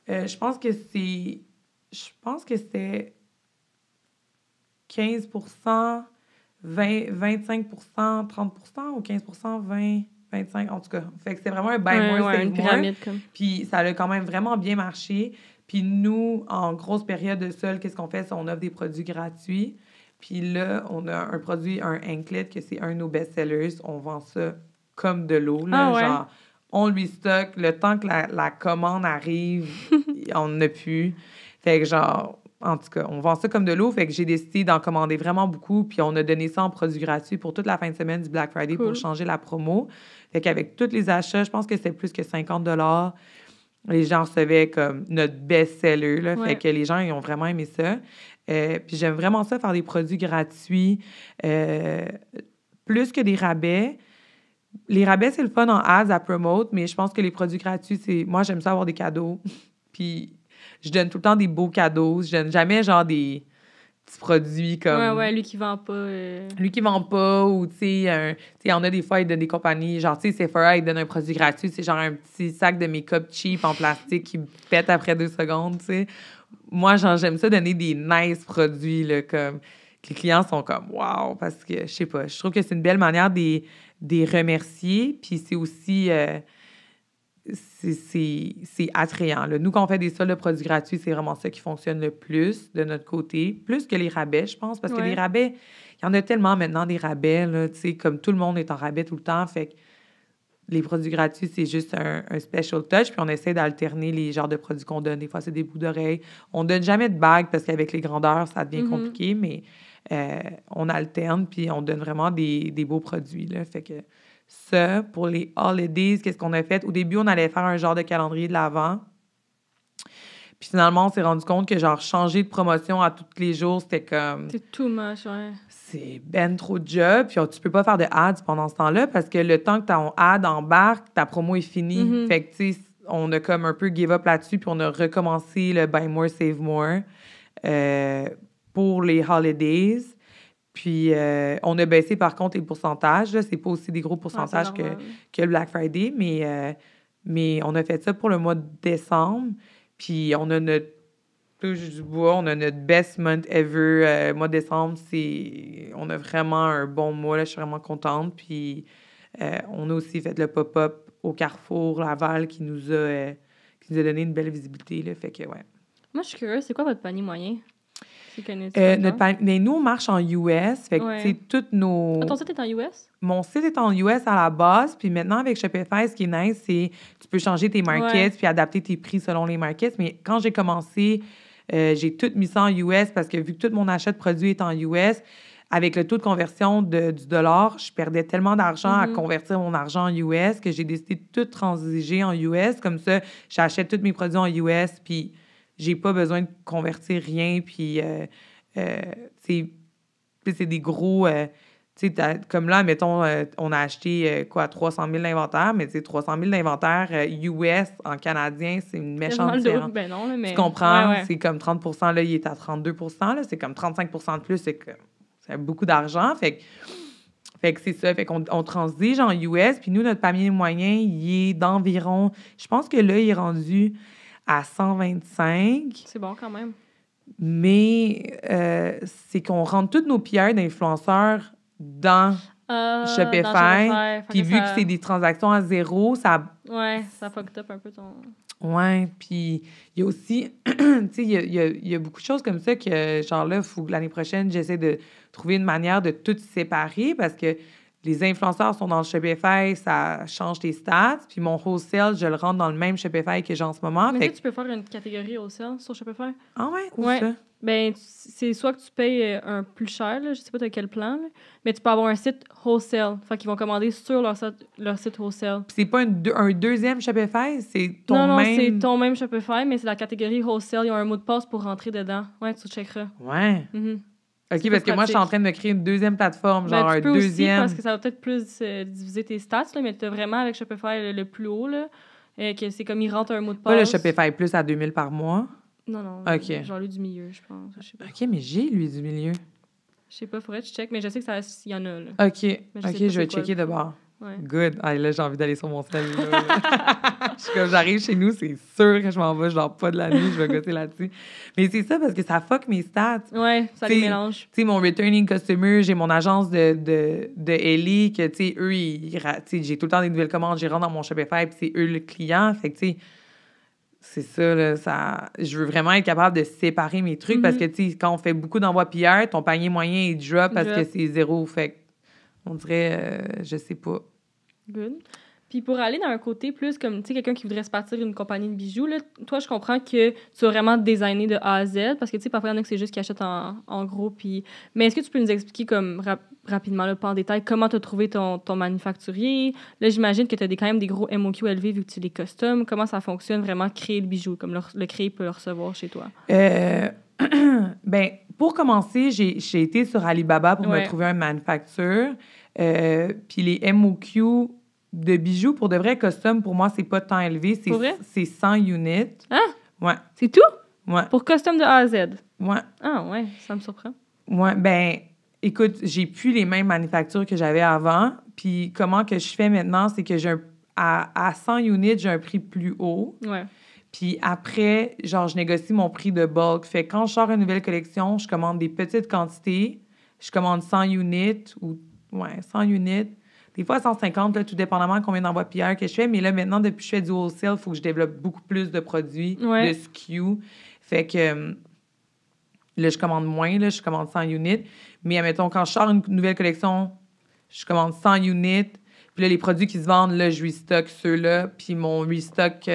Je pense que c'était 15%, 25%, 30% ou 15%, 20%, 25%, en tout cas. Fait que c'était vraiment un buy more, save une pyramide, more. comme. Puis ça a quand même vraiment bien marché. Puis nous, en grosse période de solde, qu'est-ce qu'on fait? C'est on offre des produits gratuits. Puis là, on a un produit, un Anklet, que c'est un de nos best-sellers. On vend ça comme de l'eau, là, genre... On lui stocke. Le temps que la commande arrive, on n'en a plus. Fait que genre, en tout cas, on vend ça comme de l'eau. Fait que j'ai décidé d'en commander vraiment beaucoup. Puis on a donné ça en produit gratuit pour toute la fin de semaine du Black Friday pour changer la promo. Fait qu'avec tous les achats, je pense que c'était plus que 50$. Les gens recevaient comme notre best-seller. Là. Fait que les gens, ils ont vraiment aimé ça. Puis j'aime vraiment ça, faire des produits gratuits. Plus que des rabais. Les rabais, c'est le fun en ads à promote, mais je pense que les produits gratuits, c'est... Moi, j'aime ça avoir des cadeaux. Puis, je donne tout le temps des beaux cadeaux. Je donne jamais, genre, des petits produits comme... Ouais, lui qui vend pas... Lui qui vend pas, ou, tu sais, il y en a des fois, il donne des compagnies, genre, tu sais, Sephora, il donne un produit gratuit, c'est genre un petit sac de make-up cheap en plastique qui pète après 2 secondes, tu sais. Moi, genre, j'aime ça donner des nice produits, là, comme... Que les clients sont comme « wow », parce que, je sais pas, je trouve que c'est une belle manière des remercier, puis c'est aussi... c'est attrayant. Là. Nous, quand on fait des soldes de produits gratuits, c'est vraiment ça qui fonctionne le plus de notre côté, plus que les rabais, je pense, parce que les rabais, il y en a tellement maintenant des rabais, là, tu sais, comme tout le monde est en rabais tout le temps, fait que les produits gratuits, c'est juste un special touch, puis on essaie d'alterner les genres de produits qu'on donne. Des fois, c'est des bouts d'oreilles. On donne jamais de bagues, parce qu'avec les grandeurs, ça devient compliqué, mais on alterne, puis on donne vraiment des beaux produits, là. Fait que ça, pour les holidays, qu'est-ce qu'on a fait? Au début, on allait faire un genre de calendrier de l'Avent. Puis finalement, on s'est rendu compte que, genre, changer de promotion à tous les jours, c'était comme... C'est too much, ouais. C'est ben trop de job. Puis tu peux pas faire de ads pendant ce temps-là parce que le temps que ton ad embarque, ta promo est finie. Mm-hmm. Fait que, tu sais, on a comme un peu give up là-dessus, puis on a recommencé le Buy More, Save More pour les holidays. Puis on a baissé, par contre, les pourcentages. Là. C'est pas aussi des gros pourcentages que le Black Friday, mais on a fait ça pour le mois de décembre. Puis on a notre best month ever. Mois de décembre, on a vraiment un bon mois. Là, je suis vraiment contente. Puis on a aussi fait le pop-up au Carrefour Laval qui nous a donné une belle visibilité. Là, fait que, ouais. Moi, je suis curieuse. C'est quoi votre panier moyen? Mais nous, on marche en US. Fait que, tu sais, toutes nos... ton site est en US? Mon site est en US à la base. Puis maintenant, avec Shopify, ce qui est nice, c'est tu peux changer tes markets puis adapter tes prix selon les markets. Mais quand j'ai commencé, j'ai tout mis ça en US parce que vu que tout mon achat de produits est en US, avec le taux de conversion du dollar, je perdais tellement d'argent à convertir mon argent en US que j'ai décidé de tout transiger en US. Comme ça, j'achète tous mes produits en US puis j'ai pas besoin de convertir rien. Puis, c'est des gros... tu sais, comme là, mettons, on a acheté, 300 000 d'inventaire, mais tu sais, 300 000 d'inventaire US en canadien, c'est une méchante différence. Ben non, mais... Tu comprends? Ouais. C'est comme 30 % là, il est à 32 % là, c'est comme 35 % de plus, c'est beaucoup d'argent. Fait que c'est ça. Fait qu'on transige en US, puis nous, notre panier moyen, il est d'environ... Je pense que là, il est rendu à 125. C'est bon quand même. Mais c'est qu'on rentre tous nos PR d'influenceurs dans Shopify. Puis vu que c'est des transactions à zéro, ça... Ouais, ça fucked up un peu ton... Ouais, puis il y a aussi... tu sais, il y a beaucoup de choses comme ça que, genre là, il faut que l'année prochaine, j'essaie de trouver une manière de tout séparer parce que les influenceurs sont dans le Shopify, ça change tes stats. Puis mon wholesale, je le rentre dans le même Shopify que j'ai en ce moment. Mais tu peux faire une catégorie wholesale sur Shopify? Ah ouais? Où ouais. ça? Ben, c'est soit que tu payes un plus cher, là, je sais pas de quel plan, là, mais tu peux avoir un site wholesale. Fait qu'ils vont commander sur leur site wholesale. Puis c'est pas un deuxième Shopify? C'est ton non, même... c'est ton même Shopify, mais c'est la catégorie wholesale. Ils ont un mot de passe pour rentrer dedans. Ouais, tu checkeras. Ouais. Mm-hmm. OK, parce que moi, je suis en train de créer une deuxième plateforme, genre tu peux un deuxième... aussi, parce que ça va peut-être plus diviser tes stats, là, mais tu as vraiment avec Shopify le plus haut, là, que c'est comme ils rentrent un mot de passe. Pas le Shopify Plus à 2000 par mois? Non. OK. Genre lui du milieu, je pense. Je sais pas. OK, mais j'ai lui du milieu. Je sais pas, faudrait que je check, mais je sais que ça y en a, là. OK, je vais checker d'abord. Ouais. Good. Ah, là, j'ai envie d'aller sur mon sel. J'arrive chez nous, c'est sûr que je m'en vais, genre pas de la nuit, je vais goûter là-dessus. Mais c'est ça, parce que ça fuck mes stats. Ouais, ça les mélange. Tu sais, mon returning customer, j'ai mon agence de Ellie, que, tu sais, eux, j'ai tout le temps des nouvelles commandes, j'y rentre dans mon Shopify, puis c'est eux le client. Fait que, tu sais, c'est ça, là, je veux vraiment être capable de séparer mes trucs parce que, tu sais, quand on fait beaucoup d'envois PR, ton panier moyen, il drop parce que c'est zéro. Fait que, on dirait, je sais pas. Good. Puis pour aller dans un côté plus comme, tu sais, quelqu'un qui voudrait se partir d'une compagnie de bijoux, là, toi, je comprends que tu as vraiment designé de A à Z, parce que, tu sais, parfois, il y en a que c'est juste qu'ils achètent en gros, puis... Mais est-ce que tu peux nous expliquer, comme, rapidement, là, pas en détail, comment tu as trouvé ton manufacturier? Là, j'imagine que tu as quand même des gros MOQ élevés vu que tu les customes. Comment ça fonctionne, vraiment, créer le bijou, comme le créer peut le recevoir chez toi? Ben, pour commencer, j'ai été sur Alibaba pour me trouver un manufacture. Puis les MOQ de bijoux, pour de vrai, custom, pour moi, c'est pas tant élevé. C'est 100 units. Hein? Ouais. C'est tout? Ouais. Pour custom de A à Z? Ouais. Ah ouais, ça me surprend. Ouais, ben, écoute, j'ai plus les mêmes manufactures que j'avais avant. Puis comment que je fais maintenant, c'est que à 100 units, j'ai un prix plus haut. Ouais. Puis après, genre, je négocie mon prix de bulk. Fait que quand je sors une nouvelle collection, je commande des petites quantités. Je commande 100 units ou... Ouais, 100 units. Des fois, 150, là, tout dépendamment de combien d'envois PR que je fais. Mais là, maintenant, depuis que je fais du wholesale, il faut que je développe beaucoup plus de produits, de SKU. Fait que là, je commande moins. Là, je commande 100 units. Mais, admettons, quand je sors une nouvelle collection, je commande 100 units. Puis là, les produits qui se vendent, là, je restock ceux-là. Puis mon restock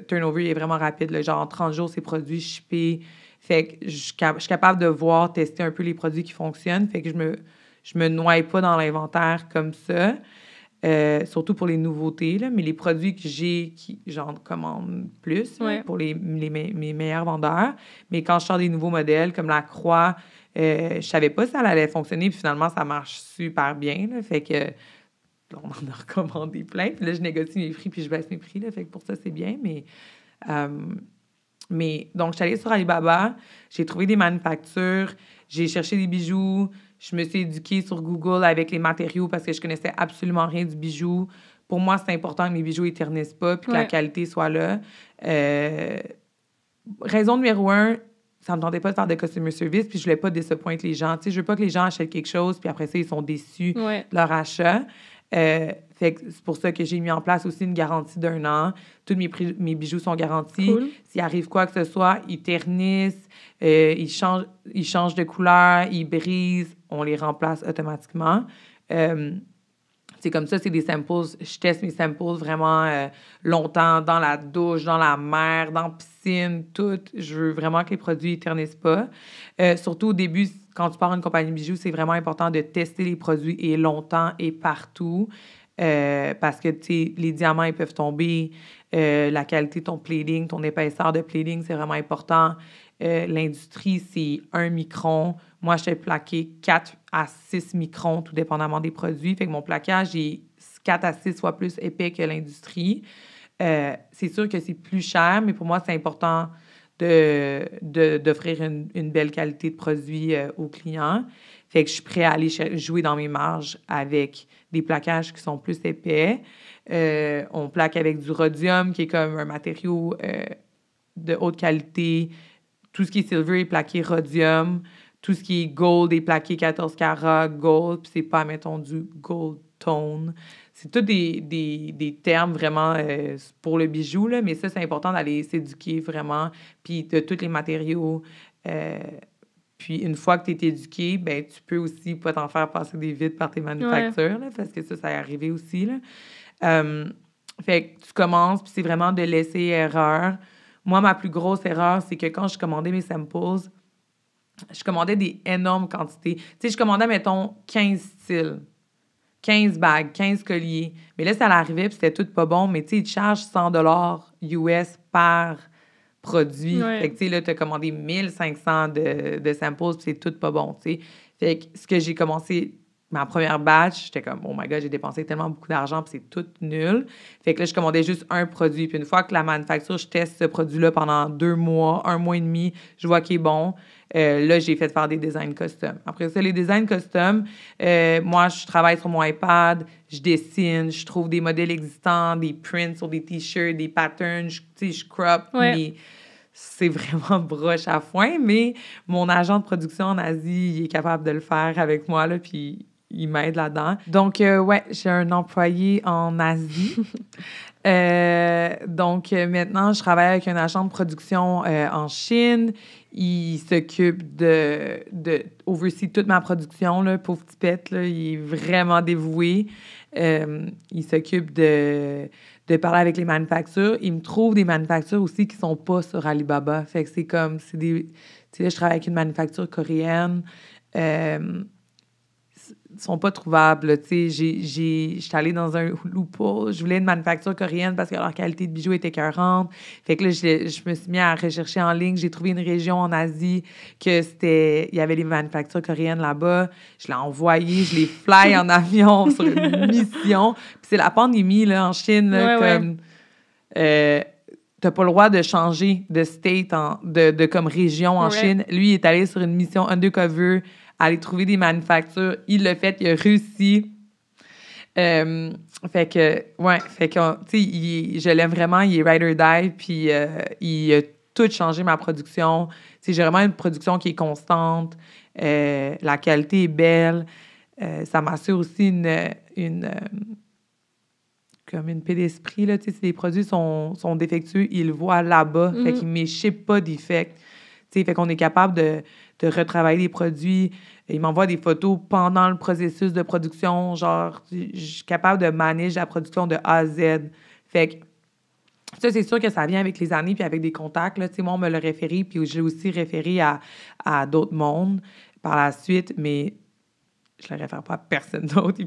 turnover est vraiment rapide. Là, genre, en 30 jours, ces produits shippés. Fait que je suis capable de voir, tester un peu les produits qui fonctionnent. Fait que je me noie pas dans l'inventaire comme ça. Surtout pour les nouveautés, là, mais les produits que j'ai, j'en commande plus là, pour mes meilleurs vendeurs. Mais quand je sors des nouveaux modèles, comme la Croix, je savais pas si ça allait fonctionner, puis finalement, ça marche super bien. Là, fait que on en a recommandé plein. Puis là, je négocie mes prix, puis je baisse mes prix. Là, fait que pour ça, c'est bien. Mais donc, je suis allée sur Alibaba, j'ai trouvé des manufactures, j'ai cherché des bijoux, je me suis éduquée sur Google avec les matériaux parce que je connaissais absolument rien du bijou. Pour moi, c'est important que mes bijoux éternisent pas puis que la qualité soit là. Raison numéro 1, ça me tentait pas de faire de customer service puis je voulais pas disappointer les gens. Tu sais, je veux pas que les gens achètent quelque chose puis après ça, ils sont déçus de leur achat. Fait que c'est pour ça que j'ai mis en place aussi une garantie d'1 an. Tous mes bijoux sont garantis. Cool. S'il arrive quoi que ce soit, ils ternissent, ils changent de couleur, ils brisent, on les remplace automatiquement. C'est comme ça, c'est des samples. Je teste mes samples vraiment longtemps, dans la douche, dans la mer, dans la piscine, tout. Je veux vraiment que les produits ne ternissent pas. Surtout au début, quand tu pars une compagnie de bijoux, c'est vraiment important de tester les produits et longtemps et partout. Parce que, tu sais, les diamants, ils peuvent tomber. La qualité de ton plating, ton épaisseur de plating, c'est vraiment important. L'industrie, c'est 1 micron. Moi, je t'ai plaqué 4 à 6 microns, tout dépendamment des produits. Fait que mon plaquage est 4 à 6 fois plus épais que l'industrie. C'est sûr que c'est plus cher, mais pour moi, c'est important d'offrir une belle qualité de produit aux clients. Fait que je suis prête à aller jouer dans mes marges avec des plaquages qui sont plus épais. On plaque avec du rhodium, qui est comme un matériau de haute qualité. Tout ce qui est silver est plaqué rhodium. Tout ce qui est gold est plaqué 14 carats gold. Puis c'est pas, mettons, du gold tone. C'est tous des termes vraiment pour le bijou, là, mais ça, c'est important d'aller s'éduquer vraiment. Puis de tous les matériaux. Puis une fois que tu es éduqué, ben tu peux aussi pas t'en faire passer des vides par tes manufactures, là, parce que ça est arrivé aussi. Là. Fait que tu commences, puis c'est vraiment de laisser erreur. Moi, ma plus grosse erreur, c'est que quand je commandais mes samples, je commandais des énormes quantités. Tu sais, je commandais, mettons, 15 styles, 15 bagues, 15 colliers. Mais là, ça arrivait, puis c'était tout pas bon. Mais tu sais, ils te chargent $100 US par produit. Fait que, tu sais, là, tu as commandé 1500 de samples, puis c'est tout pas bon, tu sais. Fait que ce que j'ai commencé, ma première batch, j'étais comme, oh my God, j'ai dépensé tellement beaucoup d'argent, puis c'est tout nul. Fait que là, je commandais juste un produit. Puis une fois que la manufacture, je teste ce produit-là pendant 2 mois, 1 mois et demi, je vois qu'il est bon. Là, j'ai fait faire des designs custom. Après ça, les designs custom, moi, je travaille sur mon iPad, je dessine, je trouve des modèles existants, des prints sur des t-shirts, des patterns, tu sais, je crop. Mais c'est vraiment broche à foin, mais mon agent de production en Asie, il est capable de le faire avec moi, là, puis il m'aide là-dedans. Donc, ouais, j'ai un employé en Asie. Donc, maintenant, je travaille avec un agent de production en Chine. Il s'occupe de oversee toute ma production, là, pauvre petit pet, là, il est vraiment dévoué. Il s'occupe de parler avec les manufactures. Il me trouve des manufactures aussi qui sont pas sur Alibaba. Fait que c'est comme, tu sais, là, je travaille avec une manufacture coréenne. Sont pas trouvables. Tu sais, j'étais allée dans un loophole. Je voulais une manufacture coréenne parce que leur qualité de bijoux était écœurante. Fait que là, je me suis mis à rechercher en ligne. J'ai trouvé une région en Asie il y avait des manufactures coréennes là-bas. Je l'ai envoyé, je les fly en avion sur une mission. Puis c'est la pandémie, là, en Chine, là, comme... t'as pas le droit de changer de state, de comme région en Chine. Lui, il est allé sur une mission undercover, aller trouver des manufactures. Il l'a fait, il a réussi. Fait que, tu sais, je l'aime vraiment, il est ride or die, puis il a tout changé ma production. Tu sais, j'ai vraiment une production qui est constante, la qualité est belle, ça m'assure aussi comme une paix d'esprit, là, tu sais, si les produits sont défectueux, ils le voient là-bas, fait qu'ils ne m'échippent pas d'effect. Tu sais, fait qu'on est capable de retravailler les produits. Ils m'envoient des photos pendant le processus de production. Genre, je suis capable de manager la production de A à Z. Fait que ça, c'est sûr que ça vient avec les années puis avec des contacts. Là. Tu sais, moi, on me l'a référé, puis j'ai aussi référé à d'autres mondes par la suite, mais je le réfère pas à personne d'autre.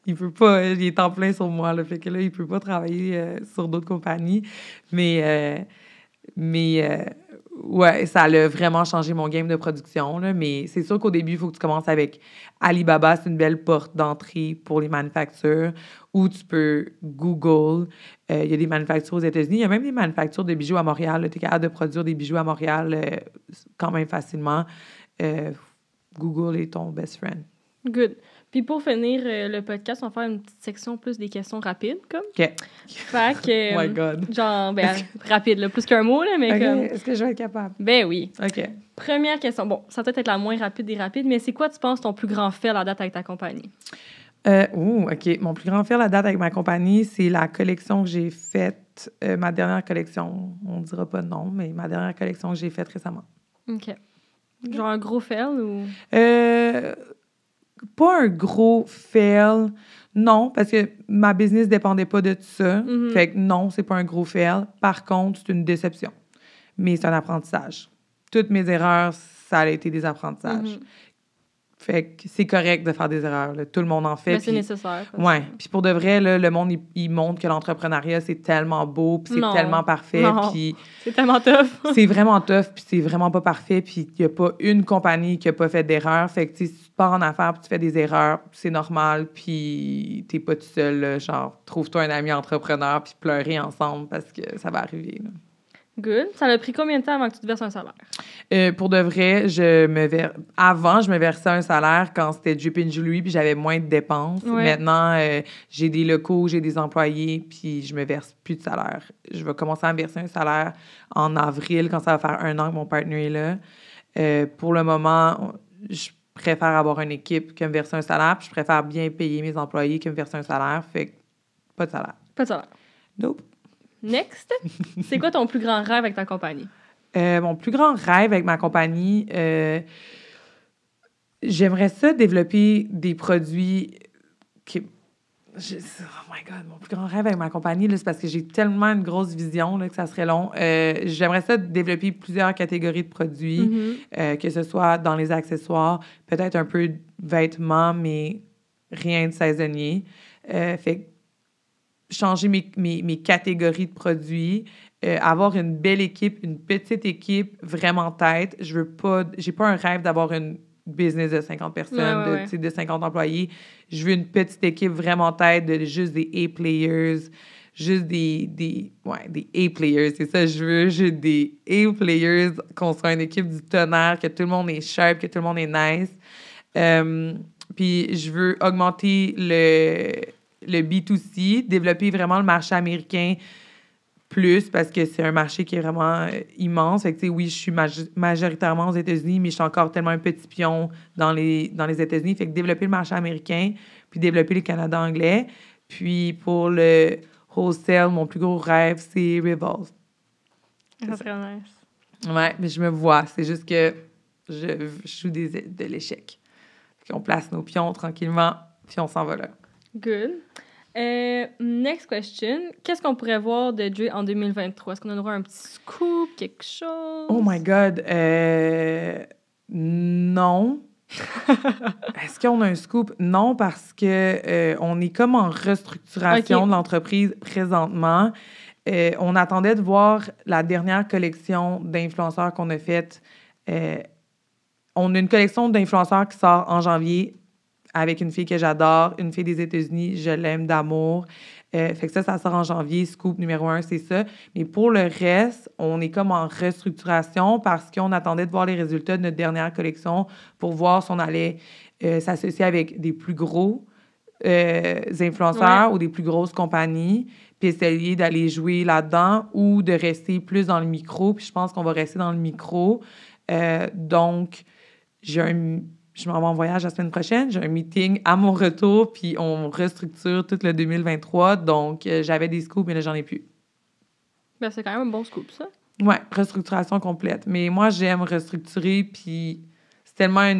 Il peut pas, il est en plein sur moi, là, fait que là, il peut pas travailler sur d'autres compagnies. Mais ouais, ça a vraiment changé mon game de production, là. Mais c'est sûr qu'au début, il faut que tu commences avec Alibaba. C'est une belle porte d'entrée pour les manufactures. Ou tu peux Google. Il y a des manufactures aux États-Unis. Il y a même des manufactures de bijoux à Montréal. Tu es capable de produire des bijoux à Montréal quand même facilement. Google est ton best friend. Good. Puis pour finir le podcast, on va faire une petite section plus des questions rapides, comme. OK. Fait que... Oh my God. Genre, rapide, là, plus qu'un mot, là, mais comme... Est-ce que je vais être capable? Ben oui. OK. Première question. Bon, ça va peut-être être la moins rapide des rapides, mais c'est quoi, tu penses, ton plus grand fait à la date avec ta compagnie? OK. Mon plus grand fait à la date avec ma compagnie, c'est la collection que j'ai faite, ma dernière collection. On ne dira pas de nom, mais ma dernière collection que j'ai faite récemment. OK. Genre un gros fail ou... Pas un gros fail, non, parce que ma business dépendait pas de ça. Mm-hmm. Fait que non, c'est pas un gros fail. Par contre, c'est une déception. Mais c'est un apprentissage. Toutes mes erreurs, ça a été des apprentissages. Mm-hmm. Fait que c'est correct de faire des erreurs. Là. Tout le monde en fait. Mais c'est nécessaire. Ouais. Puis pour de vrai, là, le monde, il montre que l'entrepreneuriat, c'est tellement beau, puis c'est tellement parfait. Puis c'est tellement tough. c'est vraiment tough, puis c'est vraiment pas parfait. Puis il n'y a pas une compagnie qui a pas fait d'erreurs. Fait que si tu pars en affaires puis tu fais des erreurs, c'est normal. Puis t'es pas tout seul. Là, genre, trouve-toi un ami entrepreneur puis pleurez ensemble parce que ça va arriver. Là. Good. Ça a pris combien de temps avant que tu te verses un salaire? Pour de vrai, avant, je me versais un salaire quand c'était Drippin' Julie, puis j'avais moins de dépenses. Ouais. Maintenant, j'ai des locaux, j'ai des employés, puis je me verse plus de salaire. Je vais commencer à me verser un salaire en avril, quand ça va faire 1 an que mon partenaire est là. Pour le moment, je préfère avoir une équipe que me verser un salaire, puis je préfère bien payer mes employés que me verser un salaire. Fait que pas de salaire. Pas de salaire. Nope. Next. C'est quoi ton plus grand rêve avec ta compagnie? Mon plus grand rêve avec ma compagnie, j'aimerais ça développer des produits qui... Oh my God, mon plus grand rêve avec ma compagnie, là, c'est parce que j'ai tellement une grosse vision là, que ça serait long. J'aimerais ça développer plusieurs catégories de produits, que ce soit dans les accessoires, peut-être un peu de vêtements, mais rien de saisonnier. Fait que changer mes catégories de produits, avoir une belle équipe, une petite équipe vraiment tête. J'ai pas un rêve d'avoir une business de 50 personnes, de 50 employés. Je veux une petite équipe vraiment tête, de juste des A-players, juste des A-players, c'est ça je veux. Juste des A-players, qu'on soit une équipe du tonnerre, que tout le monde est sharp, que tout le monde est nice. Puis je veux augmenter le B2C, développer vraiment le marché américain plus, parce que c'est un marché qui est vraiment immense. Fait que, tu sais, oui, je suis majoritairement aux États-Unis, mais je suis encore tellement un petit pion dans les États-Unis. Fait que développer le marché américain, puis développer le Canada anglais. Puis pour le wholesale, mon plus gros rêve, c'est Revolve. Ça serait nice. Ouais, mais je me vois. C'est juste que je joue de l'échec. Puis on place nos pions tranquillement, puis on s'en va là. Good. Next question. Qu'est-ce qu'on pourrait voir de Dre en 2023? Est-ce qu'on aura un petit scoop, quelque chose? Oh my God! Non. Est-ce qu'on a un scoop? Non, parce que on est comme en restructuration de l'entreprise présentement. On attendait de voir la dernière collection d'influenceurs qu'on a faite. On a une collection d'influenceurs qui sort en janvier avec une fille que j'adore, une fille des États-Unis, je l'aime d'amour. Fait que ça sort en janvier. Scoop numéro 1, c'est ça. Mais pour le reste, on est comme en restructuration parce qu'on attendait de voir les résultats de notre dernière collection pour voir si on allait s'associer avec des plus gros influenceurs ou des plus grosses compagnies, puis essayer d'aller jouer là-dedans ou de rester plus dans le micro. Puis je pense qu'on va rester dans le micro. Donc, je m'en vais en voyage la semaine prochaine. J'ai un meeting à mon retour, puis on restructure tout le 2023. Donc, j'avais des scoops, mais là, j'en ai plus. Ben, c'est quand même un bon scoop, ça. Ouais, restructuration complète. Mais moi, j'aime restructurer, puis c'est tellement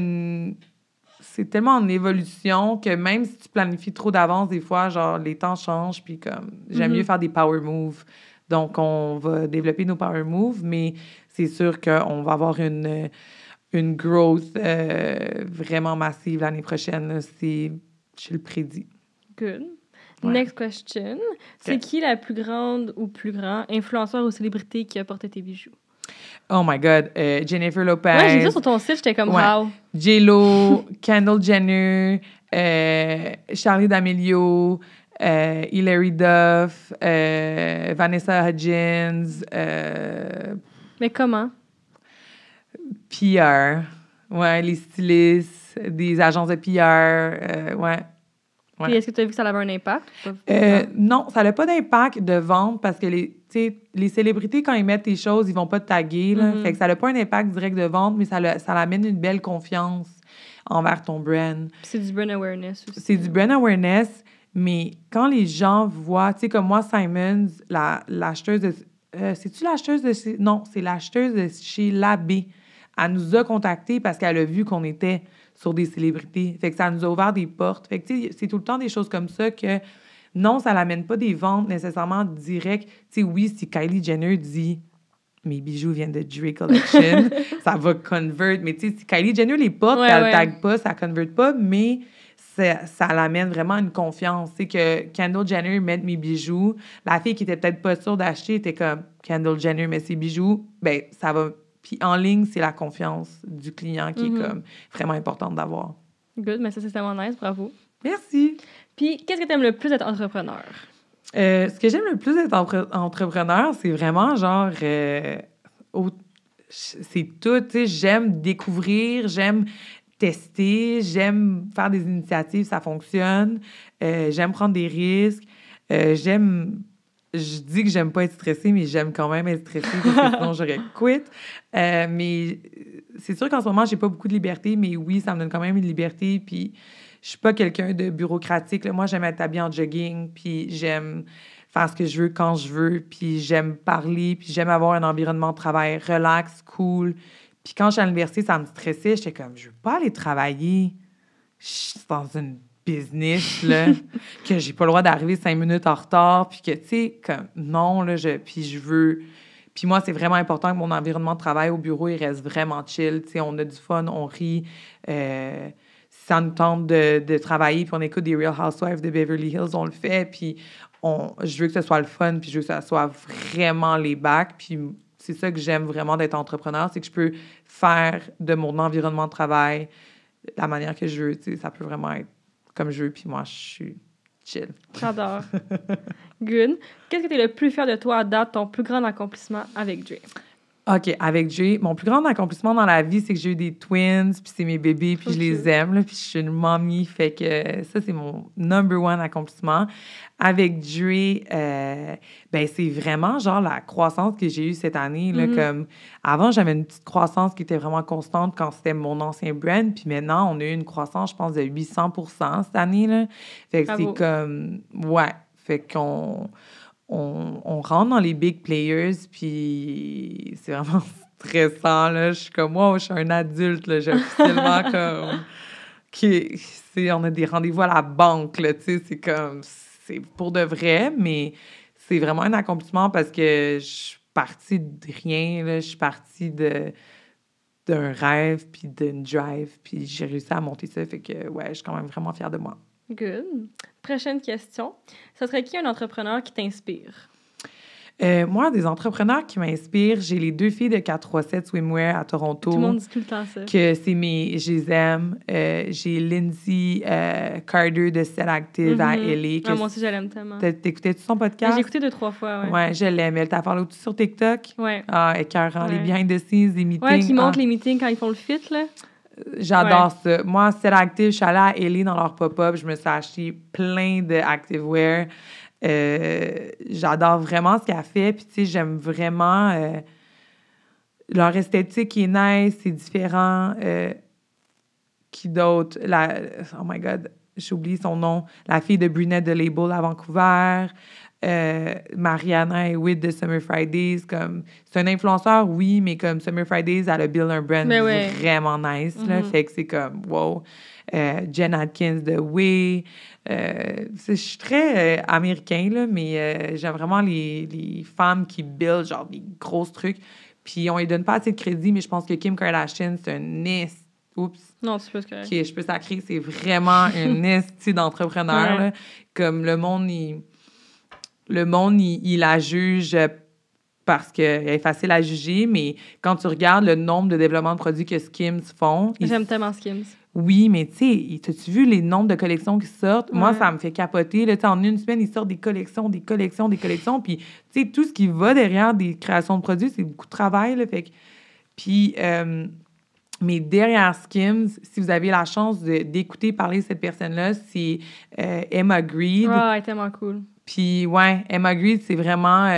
c'est tellement en évolution que même si tu planifies trop d'avance, des fois, genre, les temps changent, puis comme, j'aime mieux faire des power moves. Donc, on va développer nos power moves, mais c'est sûr qu'on va avoir une growth vraiment massive l'année prochaine. Là. Je le prédis. Good. Ouais. Next question. C'est qui la plus grande ou plus grand influenceur ou célébrité qui a porté tes bijoux? Oh my God. Jennifer Lopez. Ouais, j'ai vu ça sur ton site, j'étais comme wow. J-Lo, Kendall Jenner, Charli D'Amelio, Hilary Duff, Vanessa Hudgens. Mais comment? PR. Ouais, les stylistes, des agences de PR. Ouais. Puis est-ce que tu as vu que ça avait un impact? Non, ça n'a pas d'impact de vente parce que les célébrités, quand ils mettent tes choses, ils vont pas te taguer. Là. Fait que ça n'a pas un impact direct de vente, mais ça amène une belle confiance envers ton brand. Puis c'est du brand awareness aussi. C'est du brand awareness, mais quand les gens voient, tu sais, comme moi, Simons, l'acheteuse de... c'est-tu l'acheteuse de... Non, c'est l'acheteuse de chez Labbé. Elle nous a contactés parce qu'elle a vu qu'on était sur des célébrités. Fait que ça nous a ouvert des portes. Fait que, tu sais, c'est tout le temps des choses comme ça que, non, ça n'amène pas des ventes nécessairement directes. Tu sais, oui, si Kylie Jenner dit « Mes bijoux viennent de Jewelry Collection », ça va convert. Mais tu sais, si Kylie Jenner les porte, elle ne tague pas, ça ne convert pas, mais ça l'amène vraiment une confiance. Tu sais, que Kendall Jenner mette mes bijoux. La fille qui était peut-être pas sûre d'acheter était comme « Kendall Jenner met ses bijoux », ben ça va... Puis en ligne, c'est la confiance du client qui est comme vraiment importante d'avoir. Good, mais ça, c'est tellement nice, bravo. Merci. Puis, qu'est-ce que tu aimes le plus d'être entrepreneur? Ce que j'aime le plus d'être entrepreneur, c'est vraiment genre... c'est tout, tu sais, j'aime découvrir, j'aime tester, j'aime faire des initiatives, ça fonctionne, j'aime prendre des risques, je dis que j'aime pas être stressée, mais j'aime quand même être stressée parce que sinon j'aurais quitté. Mais c'est sûr qu'en ce moment, j'ai pas beaucoup de liberté, mais oui, ça me donne quand même une liberté. Puis je suis pas quelqu'un de bureaucratique. Là. Moi, j'aime être habillée en jogging, puis j'aime faire ce que je veux quand je veux, puis j'aime parler, puis j'aime avoir un environnement de travail relax, cool. Puis quand j'étais à l'université, ça me stressait. J'étais comme, je veux pas aller travailler dans une business, là, que j'ai pas le droit d'arriver 5 minutes en retard, puis que, tu sais, comme, non, là, puis je veux... Puis moi, c'est vraiment important que mon environnement de travail au bureau, il reste vraiment chill, tu sais, on a du fun, on rit, si ça nous tente de travailler, puis on écoute des Real Housewives de Beverly Hills, on le fait, puis je veux que ce soit le fun, puis je veux que ça soit vraiment les bacs, puis c'est ça que j'aime vraiment d'être entrepreneur, c'est que je peux faire de mon environnement de travail la manière que je veux, tu sais, ça peut vraiment être comme je veux, puis moi, je suis chill. J'adore. Good. Qu'est-ce que tu es le plus fier de toi à date, ton plus grand accomplissement avec Dre? OK, avec Jay, mon plus grand accomplissement dans la vie, c'est que j'ai eu des twins, puis c'est mes bébés, puis je les aime, là, puis je suis une mommy, fait que ça, c'est mon number one accomplissement. Avec Dre, ben c'est vraiment, genre, la croissance que j'ai eue cette année, là, comme... Avant, j'avais une petite croissance qui était vraiment constante quand c'était mon ancien brand, puis maintenant, on a eu une croissance, je pense, de 800% cette année, là. Fait que c'est comme... Ouais, fait qu'on... On rentre dans les big players, puis c'est vraiment stressant, là. Je suis comme, wow, je suis un adulte, là. J'ai officiellement comme... on a des rendez-vous à la banque, là, tu sais. C'est comme... C'est pour de vrai, mais c'est vraiment un accomplissement parce que je suis partie de rien, là. Je suis partie d'un rêve, puis d'une drive, puis j'ai réussi à monter ça. Fait que, ouais, je suis quand même vraiment fière de moi. Good. Prochaine question. Ce serait qui un entrepreneur qui t'inspire? Moi, des entrepreneurs qui m'inspirent, j'ai les 2 filles de 437 Swimwear à Toronto. Tout le monde dit tout le temps ça. Que c'est je les aime. J'ai Lindsay Carter de Set Active à LA. Moi aussi, je l'aime tellement. T'écoutais-tu son podcast? J'ai écouté 2-3 fois, ouais. Ouais, je l'aime. Elle t'a parlé sur TikTok? Ouais. Ah, écœurant. Ouais. Les behind the scenes, les meetings. Ouais, qui montrent les meetings quand ils font le fit, là. J'adore ça. Moi, Set Active, je suis allée à LA dans leur pop-up. Je me suis acheté plein de activewear. J'adore vraiment ce qu'elle fait. Puis, tu sais, j'aime vraiment... leur esthétique est nice, c'est différent. Qui d'autre? Oh my God, j'ai oublié son nom. La fille de Brunette de Label à Vancouver. Mariana Hewitt de Summer Fridays, comme, c'est un influenceur, oui, mais comme Summer Fridays, elle a build un brand vraiment nice, là, fait que c'est comme, wow. Jen Atkins de Way. Je suis très américain, là, mais j'aime vraiment les femmes qui build, genre, des gros trucs. Puis on lui donne pas assez de crédit, mais je pense que Kim Kardashian, c'est un oups. Non, c'est pas correct. Okay, je peux sacrer, c'est vraiment un esti d'entrepreneur, là. Comme le monde, il la juge parce qu'elle est facile à juger, mais quand tu regardes le nombre de développements de produits que Skims font... J'aime tellement Skims. Oui, mais tu sais, t'as-tu vu les nombres de collections qui sortent? Moi, ça me fait capoter. Là, en une semaine, ils sortent des collections. Puis, tu sais, tout ce qui va derrière des créations de produits, c'est beaucoup de travail. Là, fait que... Puis... mais derrière Skims, si vous avez la chance d'écouter parler de cette personne-là, c'est Emma Grede. Ah, elle est tellement cool. Puis, ouais, Emma Grede, c'est vraiment...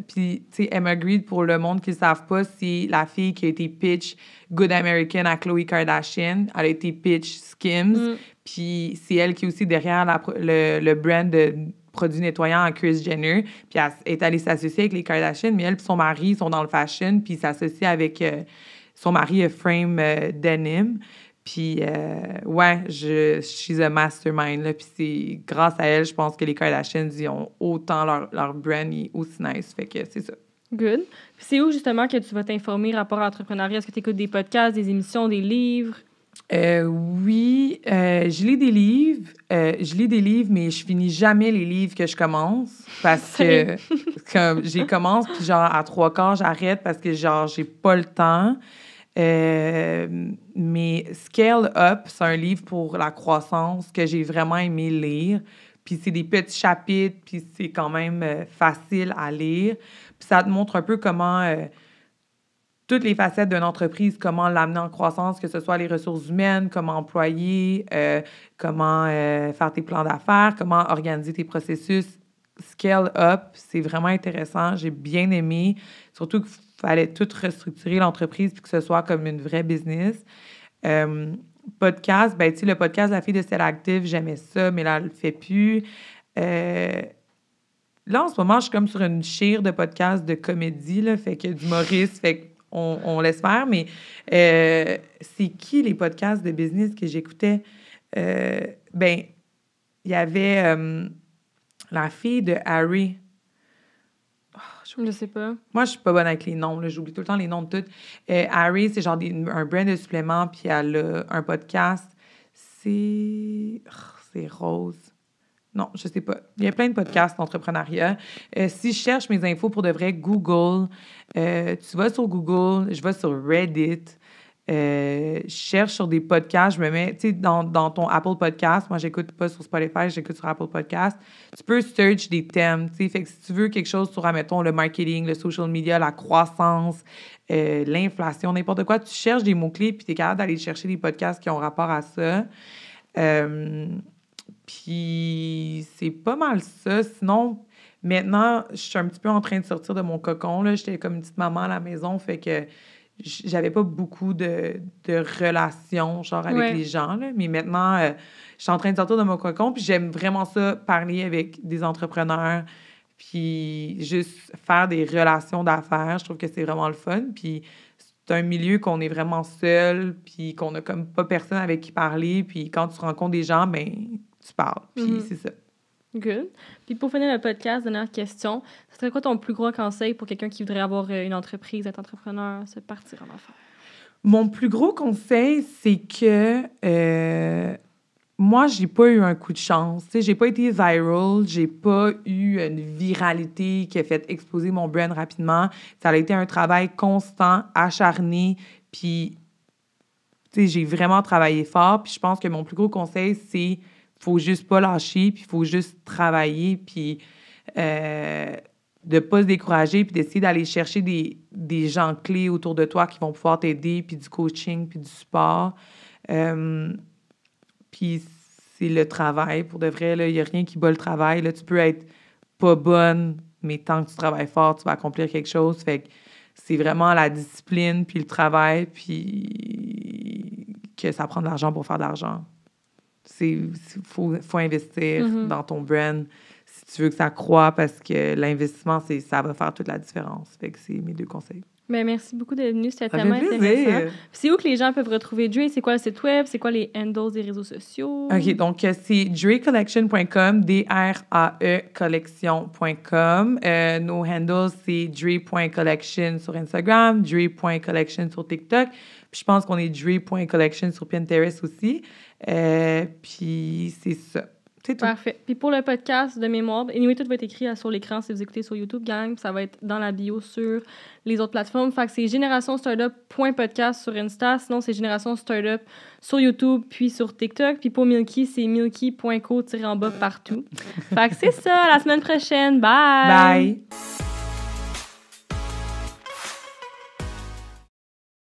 puis, tu sais, Emma Grede, pour le monde qui ne le savent pas, c'est la fille qui a été pitch Good American à Khloé Kardashian. Elle a été pitch Skims. Puis, c'est elle qui est aussi derrière le brand de produits nettoyants à Kris Jenner. Puis, elle est allée s'associer avec les Kardashian, mais elle et son mari sont dans le fashion, puis s'associent avec... son mari a Frame Denim. Puis, ouais, she's a mastermind, là. Puis c'est grâce à elle, je pense que les Kardashians, ils ont autant leur brand est aussi nice. Fait que c'est ça. Good. Puis c'est où, justement, que tu vas t'informer rapport à l'entrepreneuriat? Est-ce que tu écoutes des podcasts, des émissions, des livres? Oui, je lis des livres. Mais je finis jamais les livres que je commence. Parce que comme j'y commence, puis genre, à 3/4, j'arrête parce que, genre, j'ai pas le temps. Mais Scale Up, c'est un livre pour la croissance que j'ai vraiment aimé lire. Puis c'est des petits chapitres, puis c'est quand même facile à lire. Puis ça te montre un peu comment toutes les facettes d'une entreprise, comment l'amener en croissance, que ce soit les ressources humaines, comment employer, comment faire tes plans d'affaires, comment organiser tes processus. Scale Up, c'est vraiment intéressant. J'ai bien aimé. Surtout qu'il fallait tout restructurer l'entreprise puis que ce soit comme une vraie business. Podcast, ben tu sais, le podcast La fille de Stella Active, j'aimais ça, mais là, elle le fait plus. Là, en ce moment, je suis comme sur une chire de podcasts de comédie, là, fait que d'humoristes, fait qu'on laisse faire, mais c'est qui les podcasts de business que j'écoutais? Ben, il y avait la fille de Harry. Je sais pas. Moi, je suis pas bonne avec les noms, là. J'oublie tout le temps les noms de toutes. Harry, c'est genre un brand de suppléments, puis elle a un podcast. C'est Rose. Non, je sais pas. Il y a plein de podcasts d'entrepreneuriat. Si je cherche mes infos pour de vrai, Google. Tu vas sur Google, je vais sur Reddit. Je cherche sur des podcasts, je me mets, tu sais, dans ton Apple Podcast. Moi, j'écoute pas sur Spotify, j'écoute sur Apple Podcast. Tu peux search des thèmes, tu sais. Fait que si tu veux quelque chose sur, admettons, le marketing, le social media, la croissance, l'inflation, n'importe quoi, tu cherches des mots-clés puis tu es capable d'aller chercher des podcasts qui ont rapport à ça. Puis c'est pas mal ça. Sinon, maintenant, je suis un petit peu en train de sortir de mon cocon, là. J'étais comme une petite maman à la maison, fait que j'avais pas beaucoup de relations, genre, avec les gens, là. Mais maintenant, je suis en train de sortir de mon cocon, puis j'aime vraiment ça, parler avec des entrepreneurs, puis juste faire des relations d'affaires. Je trouve que c'est vraiment le fun. Puis c'est un milieu qu'on est vraiment seul, puis qu'on a comme pas personne avec qui parler. Puis quand tu rencontres des gens, ben tu parles. Puis c'est ça. Good. Puis pour finir le podcast, dernière question, ce serait quoi ton plus gros conseil pour quelqu'un qui voudrait avoir une entreprise, être entrepreneur, se partir en affaires? Mon plus gros conseil, c'est que moi, j'ai pas eu un coup de chance. Tu sais, j'ai pas été viral, j'ai pas eu une viralité qui a fait exploser mon brand rapidement. Ça a été un travail constant, acharné, puis tu sais, j'ai vraiment travaillé fort. Puis je pense que mon plus gros conseil, c'est faut juste pas lâcher, puis il faut juste travailler, puis de pas se décourager, puis d'essayer d'aller chercher des gens clés autour de toi qui vont pouvoir t'aider, puis du coaching, puis du support. Puis c'est le travail, pour de vrai, là, il n'y a rien qui bat le travail. Là, tu peux être pas bonne, mais tant que tu travailles fort, tu vas accomplir quelque chose. Fait que c'est vraiment la discipline, puis le travail, puis que ça prend de l'argent pour faire de l'argent. Faut investir dans ton brand. si tu veux que ça croît, parce que l'investissement, ça va faire toute la différence. Fait que c'est mes 2 conseils. Ben, merci beaucoup d'être venu. C'était Ça tellement fait intéressant. plaisir. Puis c'est où que les gens peuvent retrouver Dre? C'est quoi le site web? C'est quoi les handles des réseaux sociaux? OK, donc c'est drecollection.com, DRAE collection.com. Nos handles, c'est dre.collection sur Instagram, dre.collection sur TikTok. Puis je pense qu'on est dre.collection sur Pinterest aussi. Puis c'est ça. C'est tout. Parfait. Puis pour le podcast de mémoire, anyway, tout va être écrit sur l'écran si vous écoutez sur YouTube, gang. Ça va être dans la bio sur les autres plateformes. Fait que c'est générationstartup.podcast sur Insta. Sinon, c'est Génération Startup sur YouTube puis sur TikTok. Puis pour Milky, c'est milky.co-en-bas partout. Fait que c'est ça. À la semaine prochaine. Bye! Bye!